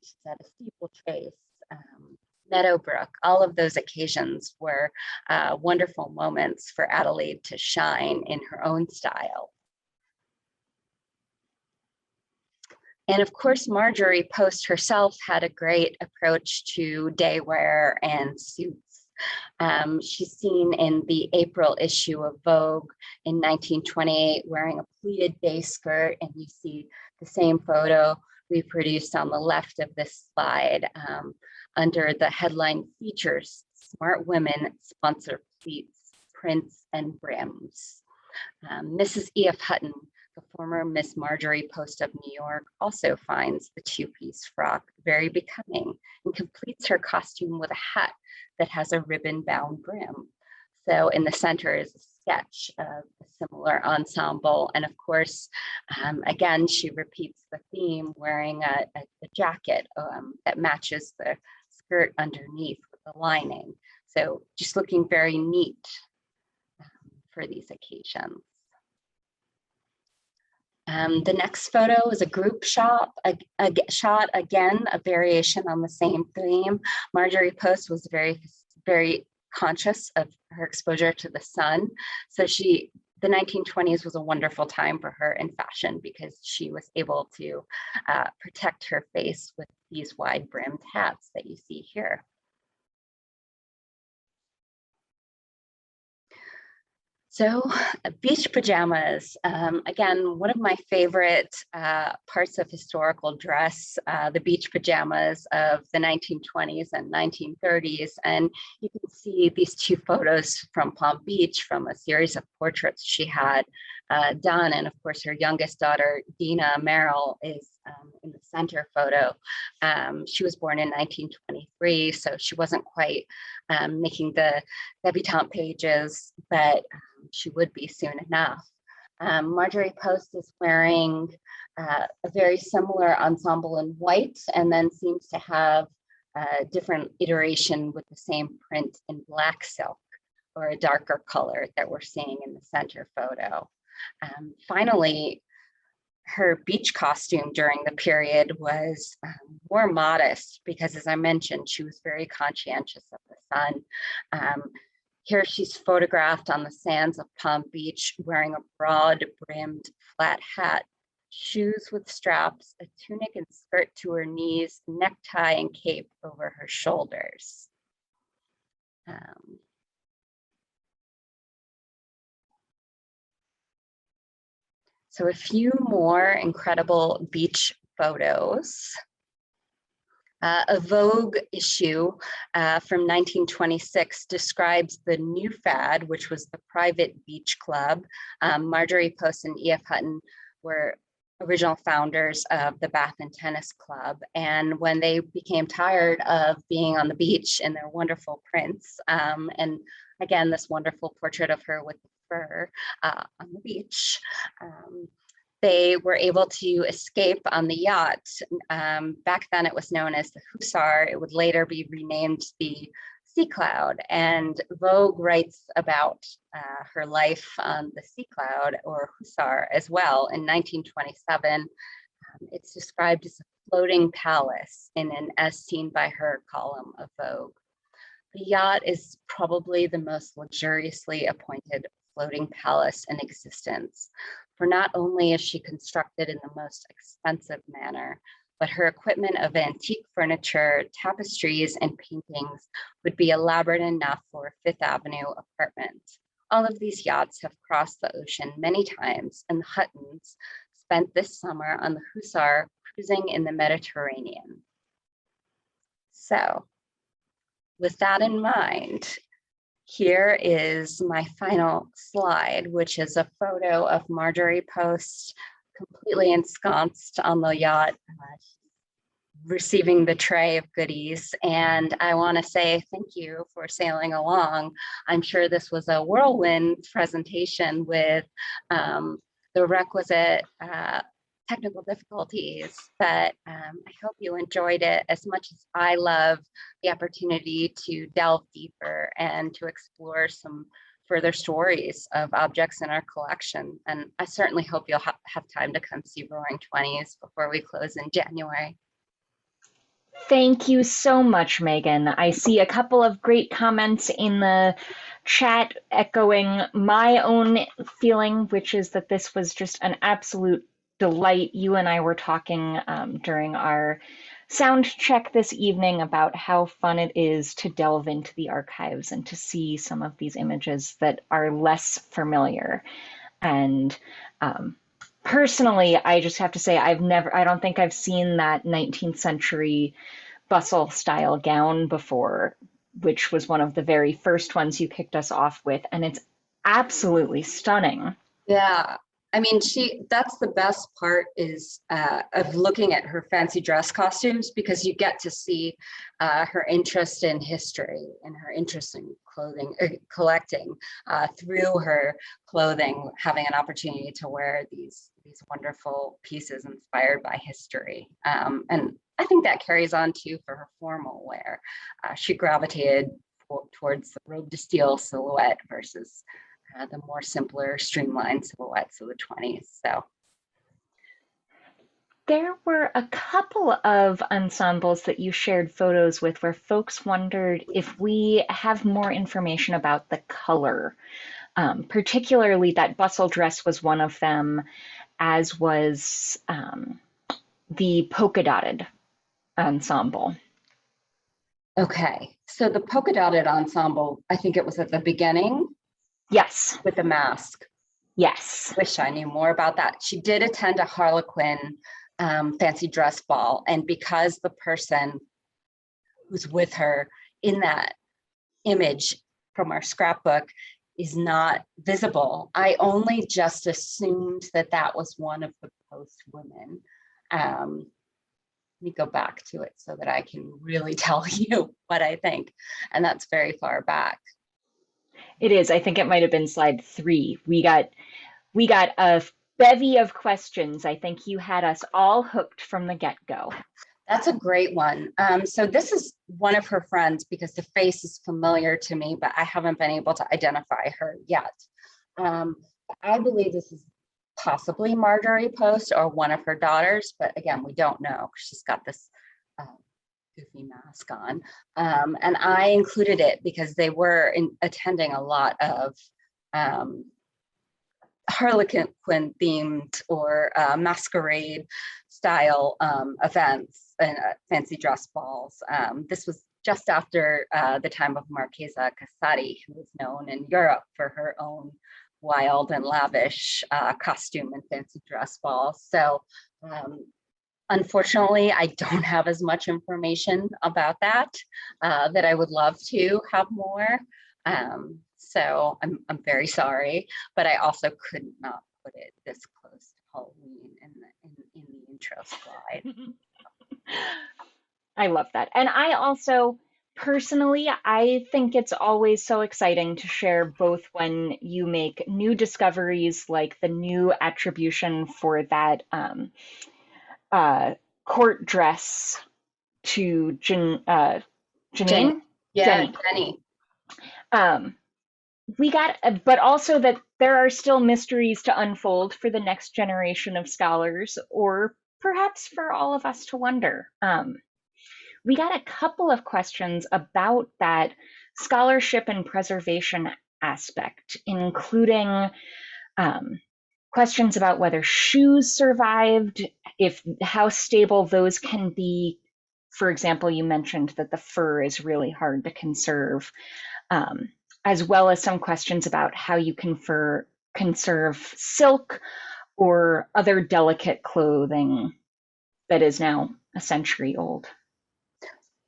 she's at a steeplechase. Meadowbrook, all of those occasions were wonderful moments for Adelaide to shine in her own style. And of course, Marjorie Post herself had a great approach to day wear and suits. She's seen in the April issue of Vogue in 1928 wearing a pleated day skirt, and you see the same photo reproduced on the left of this slide. Under the headline features, smart women sponsor pleats, prints, and brims. Mrs. E.F. Hutton, the former Miss Marjorie Post of New York, also finds the two-piece frock very becoming and completes her costume with a hat that has a ribbon-bound brim. So in the center is a sketch of a similar ensemble. And of course, again, she repeats the theme wearing a jacket that matches the skirt underneath with the lining. So just looking very neat for these occasions. The next photo is a group shot, again, a variation on the same theme. Marjorie Post was very, very conscious of her exposure to the sun. So the 1920s was a wonderful time for her in fashion because she was able to protect her face with these wide brimmed hats that you see here. So beach pajamas, again, one of my favorite parts of historical dress, the beach pajamas of the 1920s and 1930s. And you can see these two photos from Palm Beach from a series of portraits she had done. And of course, her youngest daughter, Dina Merrill, is in the center photo. She was born in 1923, so she wasn't quite making the debutante pages, but she would be soon enough. Marjorie Post is wearing a very similar ensemble in white, and then seems to have a different iteration with the same print in black silk, or a darker color that we're seeing in the center photo. Finally, her beach costume during the period was more modest because, as I mentioned, she was very conscientious of the sun. Here she's photographed on the sands of Palm Beach wearing a broad brimmed flat hat. shoes with straps, a tunic and skirt to her knees, necktie and cape over her shoulders. So a few more incredible beach photos. A Vogue issue from 1926 describes the new fad, which was the private beach club. Marjorie Post and E.F. Hutton were original founders of the Bath and Tennis Club. And when they became tired of being on the beach in their wonderful prints, and again, this wonderful portrait of her with the fur on the beach, they were able to escape on the yacht. Back then it was known as the Hussar. It would later be renamed the Sea Cloud. And Vogue writes about her life on the Sea Cloud or Hussar as well. In 1927, it's described as a floating palace in an As Seen by Her column of Vogue. The yacht is probably the most luxuriously appointed floating palace in existence. For not only is she constructed in the most expensive manner, but her equipment of antique furniture, tapestries, and paintings would be elaborate enough for a Fifth Avenue apartment. All of these yachts have crossed the ocean many times, and the Huttons spent this summer on the Hussar cruising in the Mediterranean. So, with that in mind, here is my final slide, which is a photo of Marjorie Post completely ensconced on the yacht, receiving the tray of goodies. And I want to say thank you for sailing along. I'm sure this was a whirlwind presentation with the requisite technical difficulties, but I hope you enjoyed it as much as I love the opportunity to delve deeper and to explore some further stories of objects in our collection. And I certainly hope you'll have time to come see Roaring Twenties before we close in January. Thank you so much, Megan. I see a couple of great comments in the chat echoing my own feeling, which is that this was just an absolute delight. You and I were talking during our sound check this evening about how fun it is to delve into the archives and to see some of these images that are less familiar. And personally, I just have to say, I don't think I've seen that 19th century bustle style gown before, which was one of the very first ones you kicked us off with. And it's absolutely stunning. Yeah. I mean, that's the best part is of looking at her fancy dress costumes, because you get to see her interest in history and her interest in clothing, collecting through her clothing, having an opportunity to wear these wonderful pieces inspired by history. And I think that carries on too for her formal wear. She gravitated towards the robe de style silhouette versus the more simpler, streamlined silhouettes of the 20s. So there were a couple of ensembles that you shared photos with where folks wondered if we have more information about the color. Particularly that bustle dress was one of them, as was the polka dotted ensemble. Okay, so the polka dotted ensemble, I think it was at the beginning. Yes. With the mask. Yes. Wish I knew more about that. She did attend a Harlequin fancy dress ball, and because the person who's with her in that image from our scrapbook is not visible, I only just assumed that that was one of the Post women. Let me go back to it so that I can really tell you what I think, and that's very far back. It is. I think it might have been slide 3. We got a bevy of questions. I think you had us all hooked from the get-go. That's a great one. So this is one of her friends, because the face is familiar to me, but I haven't been able to identify her yet. I believe this is possibly Marjorie Post or one of her daughters, but again, we don't know. She's got this goofy mask on. And I included it because they were attending a lot of Harlequin themed or masquerade style events and fancy dress balls. This was just after the time of Marchesa Casati, who was known in Europe for her own wild and lavish costume and fancy dress balls. So unfortunately, I don't have as much information about that that I would love to have more. So I'm very sorry, but I also could not put it this close to Halloween in the intro slide. I love that. And I also personally, I think it's always so exciting to share both when you make new discoveries, like the new attribution for that court dress to Jenny. Janine? Yeah, Jenny. Jenny. We got, but also that there are still mysteries to unfold for the next generation of scholars, or perhaps for all of us to wonder. We got a couple of questions about that scholarship and preservation aspect, including questions about whether shoes survived, how stable those can be. For example, you mentioned that the fur is really hard to conserve, as well as some questions about how you conserve silk or other delicate clothing that is now a century old.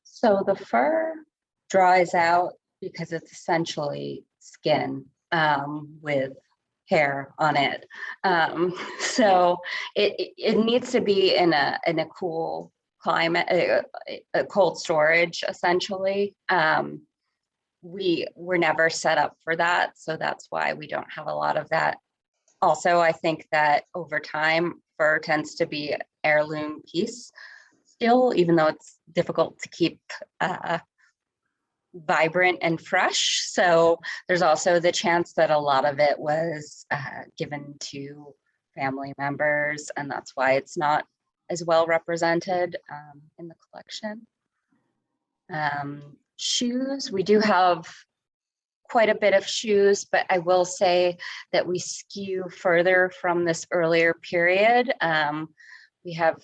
So the fur dries out because it's essentially skin with hair on it. So it needs to be in a cool climate, a cold storage essentially. We were never set up for that, so that's why we don't have a lot of that. Also, I think that over time, fur tends to be an heirloom piece still, even though it's difficult to keep vibrant and fresh. So there's also the chance that a lot of it was given to family members, and that's why it's not as well represented in the collection. Shoes, we do have quite a bit of shoes, but I will say that we skew further from this earlier period. We have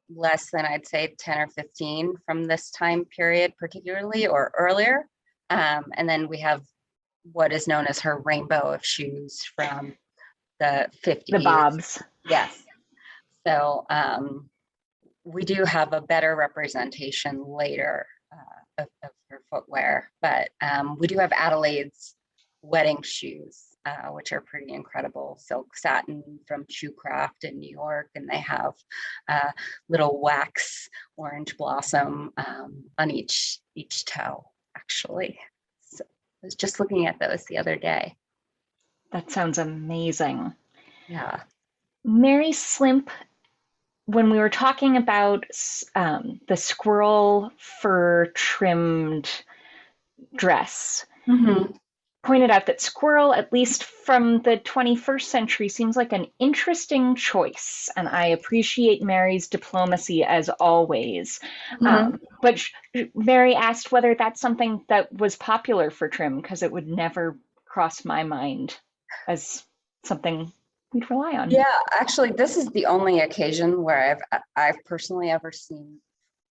less than, I'd say, 10 or 15 from this time period particularly, or earlier. And then we have what is known as her rainbow of shoes from the 50s. The bobs. Yes. So we do have a better representation later of her footwear, but we do have Adelaide's wedding shoes, which are pretty incredible. Silk satin from Shoecraft in New York, and they have little wax orange blossom on each toe, actually. So I was just looking at those the other day. That sounds amazing. Yeah. Mary Slimp, when we were talking about the squirrel fur trimmed dress, pointed out that squirrel, at least from the 21st century, seems like an interesting choice. And I appreciate Mary's diplomacy as always. But Mary asked whether that's something that was popular for trim, because it would never cross my mind as something we'd rely on. Yeah, actually, this is the only occasion where I've personally ever seen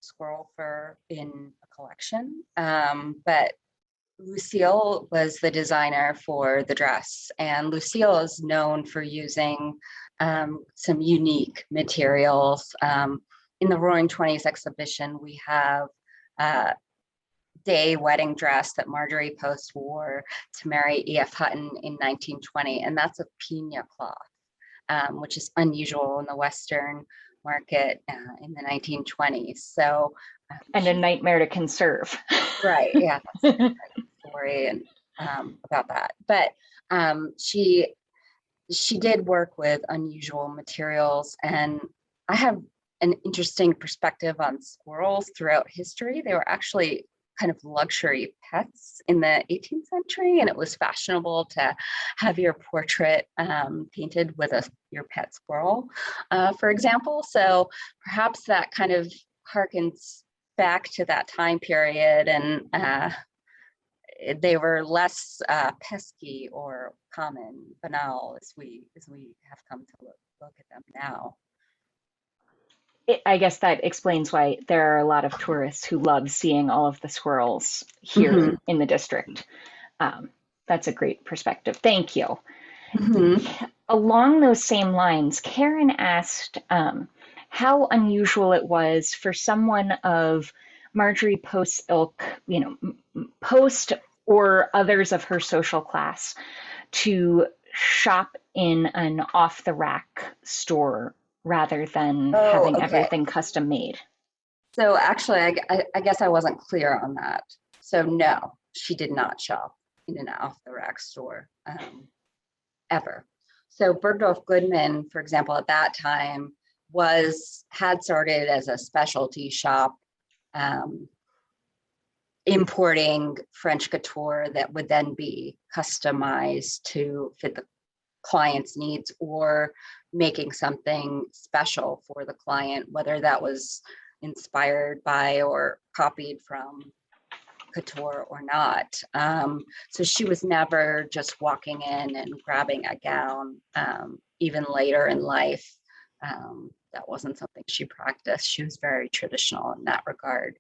squirrel fur in a collection. But Lucille was the designer for the dress, and Lucille is known for using some unique materials. In the Roaring Twenties exhibition, we have a day wedding dress that Marjorie Post wore to marry E.F. Hutton in 1920, and that's a piña cloth, which is unusual in the Western market in the 1920s. So, and a nightmare to conserve. Right. Yeah. That's a great story and about that. But she did work with unusual materials, and I have an interesting perspective on squirrels throughout history. They were actually kind of luxury pets in the 18th century, and it was fashionable to have your portrait painted with your pet squirrel, for example. So perhaps that kind of harkens back to that time period, and they were less pesky or common, banal as we have come to look at them now. I guess that explains why there are a lot of tourists who love seeing all of the squirrels here Mm-hmm. in the district. Um, that's a great perspective. Thank you. Mm-hmm. Along those same lines, Karen asked how unusual it was for someone of Marjorie Post's ilk, Post or others of her social class, to shop in an off the rack store rather than Oh, having okay. everything custom made. So actually, I guess I wasn't clear on that. So no, she did not shop in an off-the-rack store ever. So Bergdorf Goodman, for example, at that time had started as a specialty shop, importing French couture that would then be customized to fit the client's needs, or making something special for the client, whether that was inspired by or copied from couture or not. So she was never just walking in and grabbing a gown. Even later in life, that wasn't something she practiced. She was very traditional in that regard.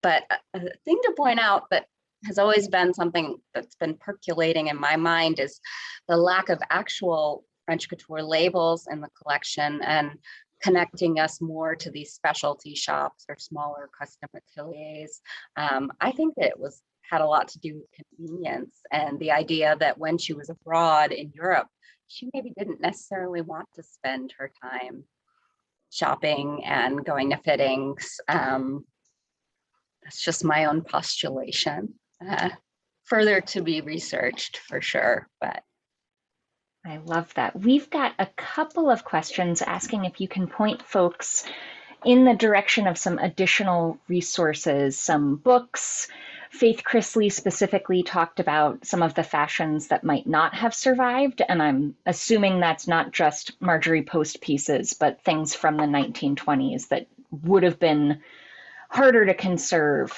But a thing to point out that has always been something that's been percolating in my mind is the lack of actual French couture labels in the collection, and connecting us more to these specialty shops or smaller custom ateliers. I think that it had a lot to do with convenience, and the idea that when she was abroad in Europe, she maybe didn't necessarily want to spend her time shopping and going to fittings. That's just my own postulation. Further to be researched for sure, but I love that. We've got a couple of questions asking if you can point folks in the direction of some additional resources, some books. Faith Chrisley specifically talked about some of the fashions that might not have survived, and I'm assuming that's not just Marjorie Post pieces, but things from the 1920s that would have been harder to conserve,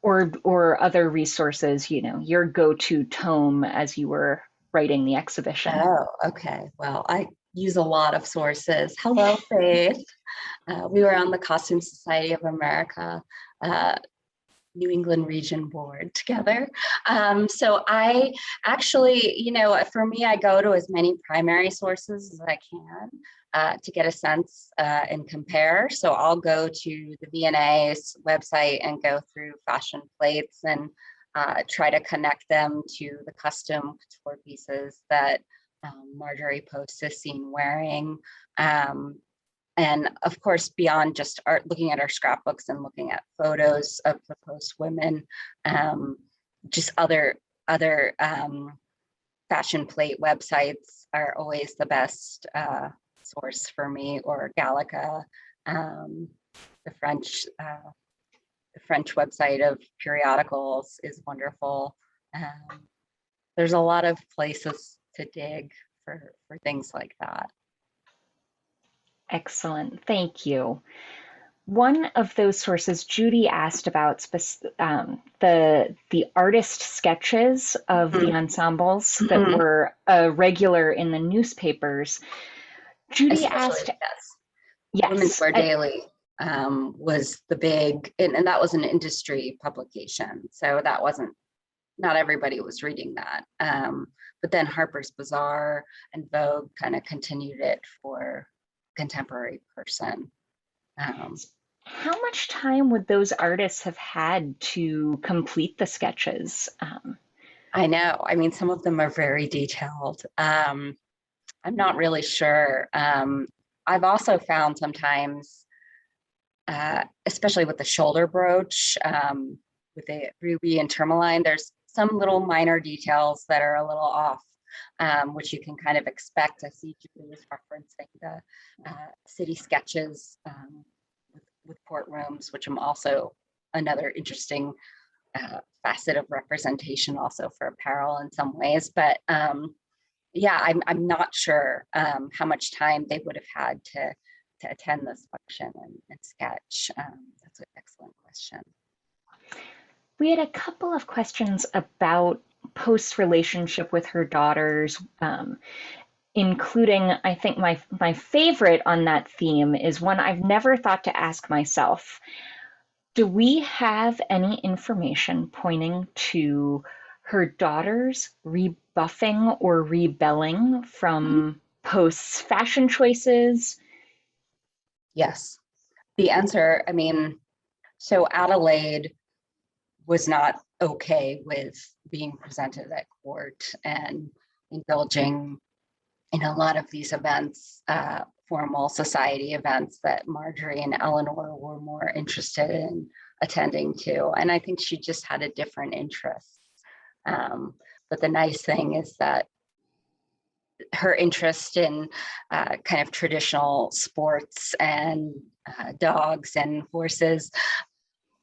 or other resources, your go-to tome as you were writing the exhibition. Oh, okay. Well, I use a lot of sources. Hello, Faith. We were on the Costume Society of America New England Region Board together. So I actually, for me, I go to as many primary sources as I can to get a sense and compare. So I'll go to the V&A's website and go through fashion plates and try to connect them to the custom couture pieces that Marjorie Post is seen wearing. And of course, beyond just looking at our scrapbooks and looking at photos of the Post women, just other fashion plate websites are always the best source for me, or Gallica, the French website of periodicals is wonderful. There's a lot of places to dig for things like that. Excellent. Thank you. One of those sources, Judy asked about the artist sketches of the ensembles that were regular in the newspapers. Judy asked, yes, Women's Wear Daily was the big, and that was an industry publication, so that wasn't, not everybody was reading that. But then Harper's Bazaar and Vogue kind of continued it for contemporary person. How much time would those artists have had to complete the sketches? I know. I mean, some of them are very detailed. I'm not really sure. I've also found sometimes, especially with the shoulder brooch, with the ruby and tourmaline, there's some little minor details that are a little off, which you can kind of expect. I see Julie was referencing the city sketches with courtrooms, which I'm also another interesting facet of representation also for apparel in some ways. But yeah, I'm not sure how much time they would have had to attend this function and sketch. That's an excellent question. We had a couple of questions about Post's relationship with her daughters, including, I think my favorite on that theme is one I've never thought to ask myself. Do we have any information pointing to her daughters rebuffing or rebelling from Post's fashion choices? Yes. The answer, I mean, so Adelaide was not okay with being presented at court and indulging in a lot of these events, formal society events that Marjorie and Eleanor were more interested in attending to. And I think she just had a different interest. But the nice thing is that her interest in kind of traditional sports and dogs and horses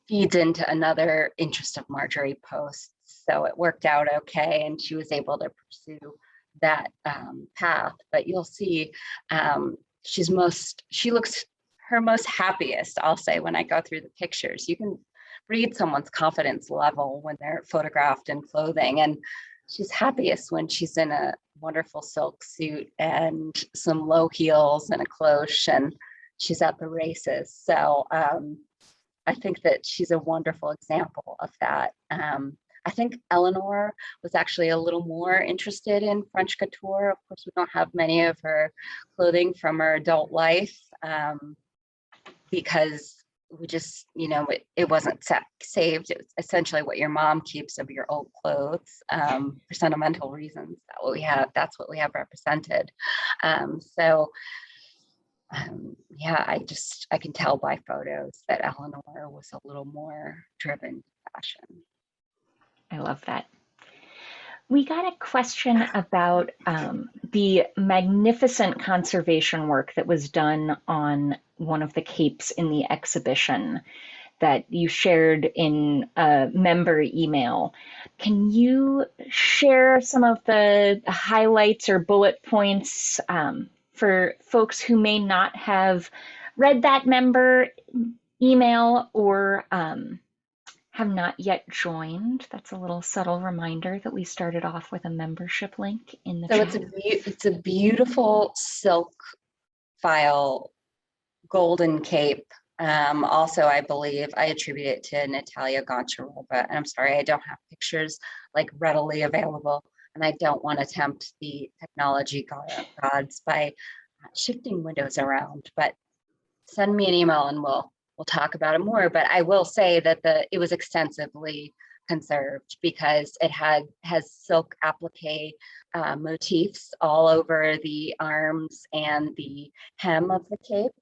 feeds into another interest of Marjorie Post. So it worked out okay, and she was able to pursue that path. But you'll see she looks her most happiest, I'll say, when I go through the pictures. You can read someone's confidence level when they're photographed in clothing, and she's happiest when she's in a wonderful silk suit and some low heels and a cloche, and she's at the races. So I think that she's a wonderful example of that. I think Eleanor was actually a little more interested in French couture. Of course, we don't have many of her clothing from her adult life because we just, it wasn't saved. It was essentially what your mom keeps of your old clothes for sentimental reasons. That's what we have represented. Yeah, I can tell by photos that Eleanor was a little more driven to fashion. I love that. We got a question about the magnificent conservation work that was done on one of the capes in the exhibition that you shared in a member email. Can you share some of the highlights or bullet points for folks who may not have read that member email or have not yet joined? That's a little subtle reminder that we started off with a membership link in the chat. It's a beautiful silk file golden cape. Also, I believe I attribute it to Natalia Goncharova, and I'm sorry, I don't have pictures like readily available, and I don't want to tempt the technology gods by shifting windows around, but send me an email and we'll talk about it more. But I will say that it was extensively conserved because it has silk applique motifs all over the arms and the hem of the cape.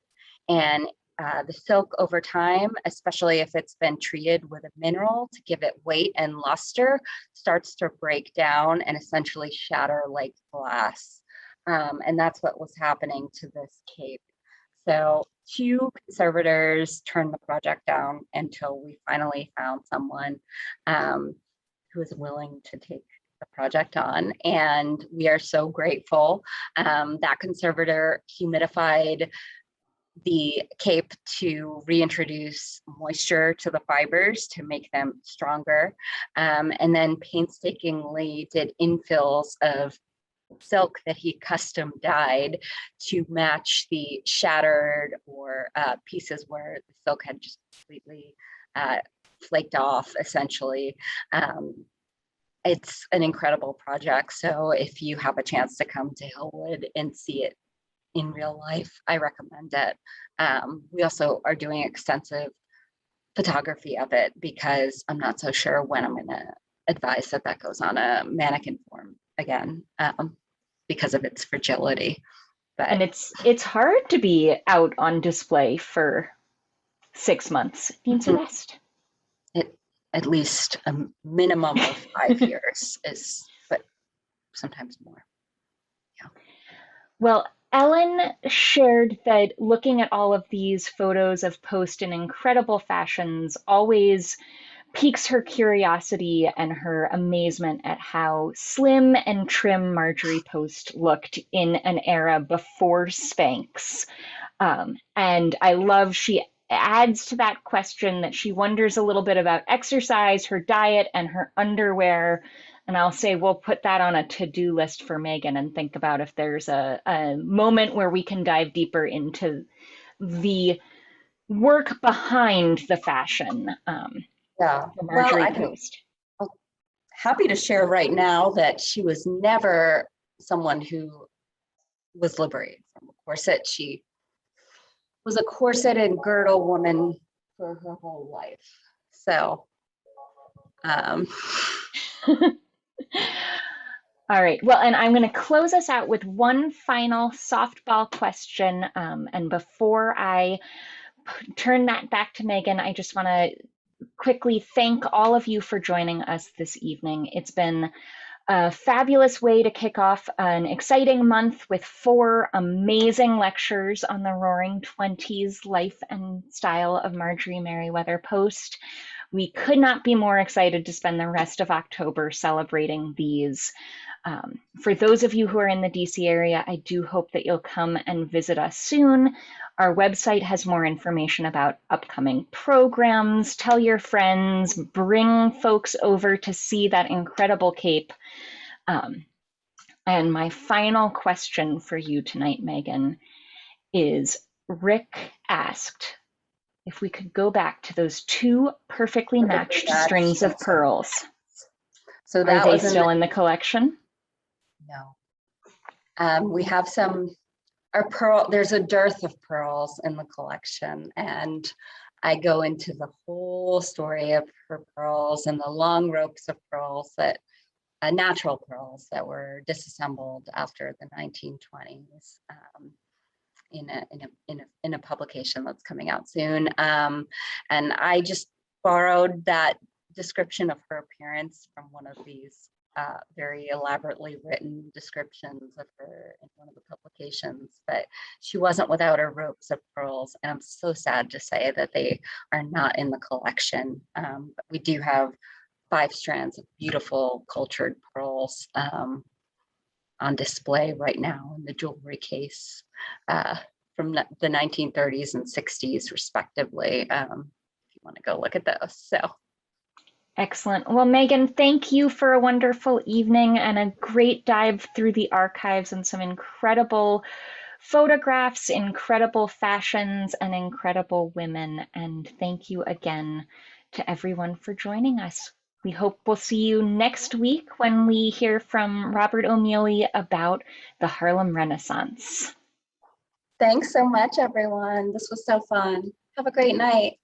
And the silk over time, especially if it's been treated with a mineral to give it weight and luster, starts to break down and essentially shatter like glass. And that's what was happening to this cape. So 2 conservators turned the project down until we finally found someone who was willing to take the project on. And we are so grateful. That conservator humidified the cape to reintroduce moisture to the fibers to make them stronger, and then painstakingly did infills of silk that he custom dyed to match the shattered or pieces where the silk had just completely flaked off, essentially. It's an incredible project. So if you have a chance to come to Hillwood and see it in real life, I recommend it. We also are doing extensive photography of it because I'm not so sure when I'm going to advise that goes on a mannequin form again because of its fragility. But and it's hard to be out on display for 6 months. It needs a rest. At least a minimum of 5 years but sometimes more. Yeah. Well, Ellen shared that looking at all of these photos of Post in incredible fashions always piques her curiosity and her amazement at how slim and trim Marjorie Post looked in an era before Spanx. And I love she adds to that question that she wonders a little bit about exercise, her diet, and her underwear. And I'll say we'll put that on a to-do list for Megan and think about if there's a moment where we can dive deeper into the work behind the fashion Yeah. for Well, Marjorie Post. I'm happy to share right now that she was never someone who was liberated from a corset. She was a corset and girdle woman for her whole life. So, all right. Well, and I'm going to close us out with one final softball question. And before I turn that back to Megan, I just want to quickly thank all of you for joining us this evening. It's been a fabulous way to kick off an exciting month with 4 amazing lectures on the Roaring Twenties life and style of Marjorie Merriweather Post. We could not be more excited to spend the rest of October celebrating these. For those of you who are in the DC area, I do hope that you'll come and visit us soon. Our website has more information about upcoming programs. Tell your friends, bring folks over to see that incredible cape. And my final question for you tonight, Megan, is Rick asked if we could go back to those 2 perfectly matched strings of pearls. so Are that they was still in the collection? No. We have our pearl, there's a dearth of pearls in the collection, and I go into the whole story of her pearls and the long ropes of pearls that natural pearls that were disassembled after the 1920s in a publication that's coming out soon. And I just borrowed that description of her appearance from one of these very elaborately written descriptions of her in one of the publications, but she wasn't without her ropes of pearls, and I'm so sad to say that they are not in the collection. But we do have 5 strands of beautiful cultured pearls on display right now in the jewelry case from the 1930s and 60s respectively, if you want to go look at those. So excellent. Well, Megan, thank you for a wonderful evening and a great dive through the archives and some incredible photographs, incredible fashions, and incredible women. And thank you again to everyone for joining us. We hope we'll see you next week when we hear from Robert O'Mealy about the Harlem Renaissance. thanks so much, everyone. This was so fun. Have a great night.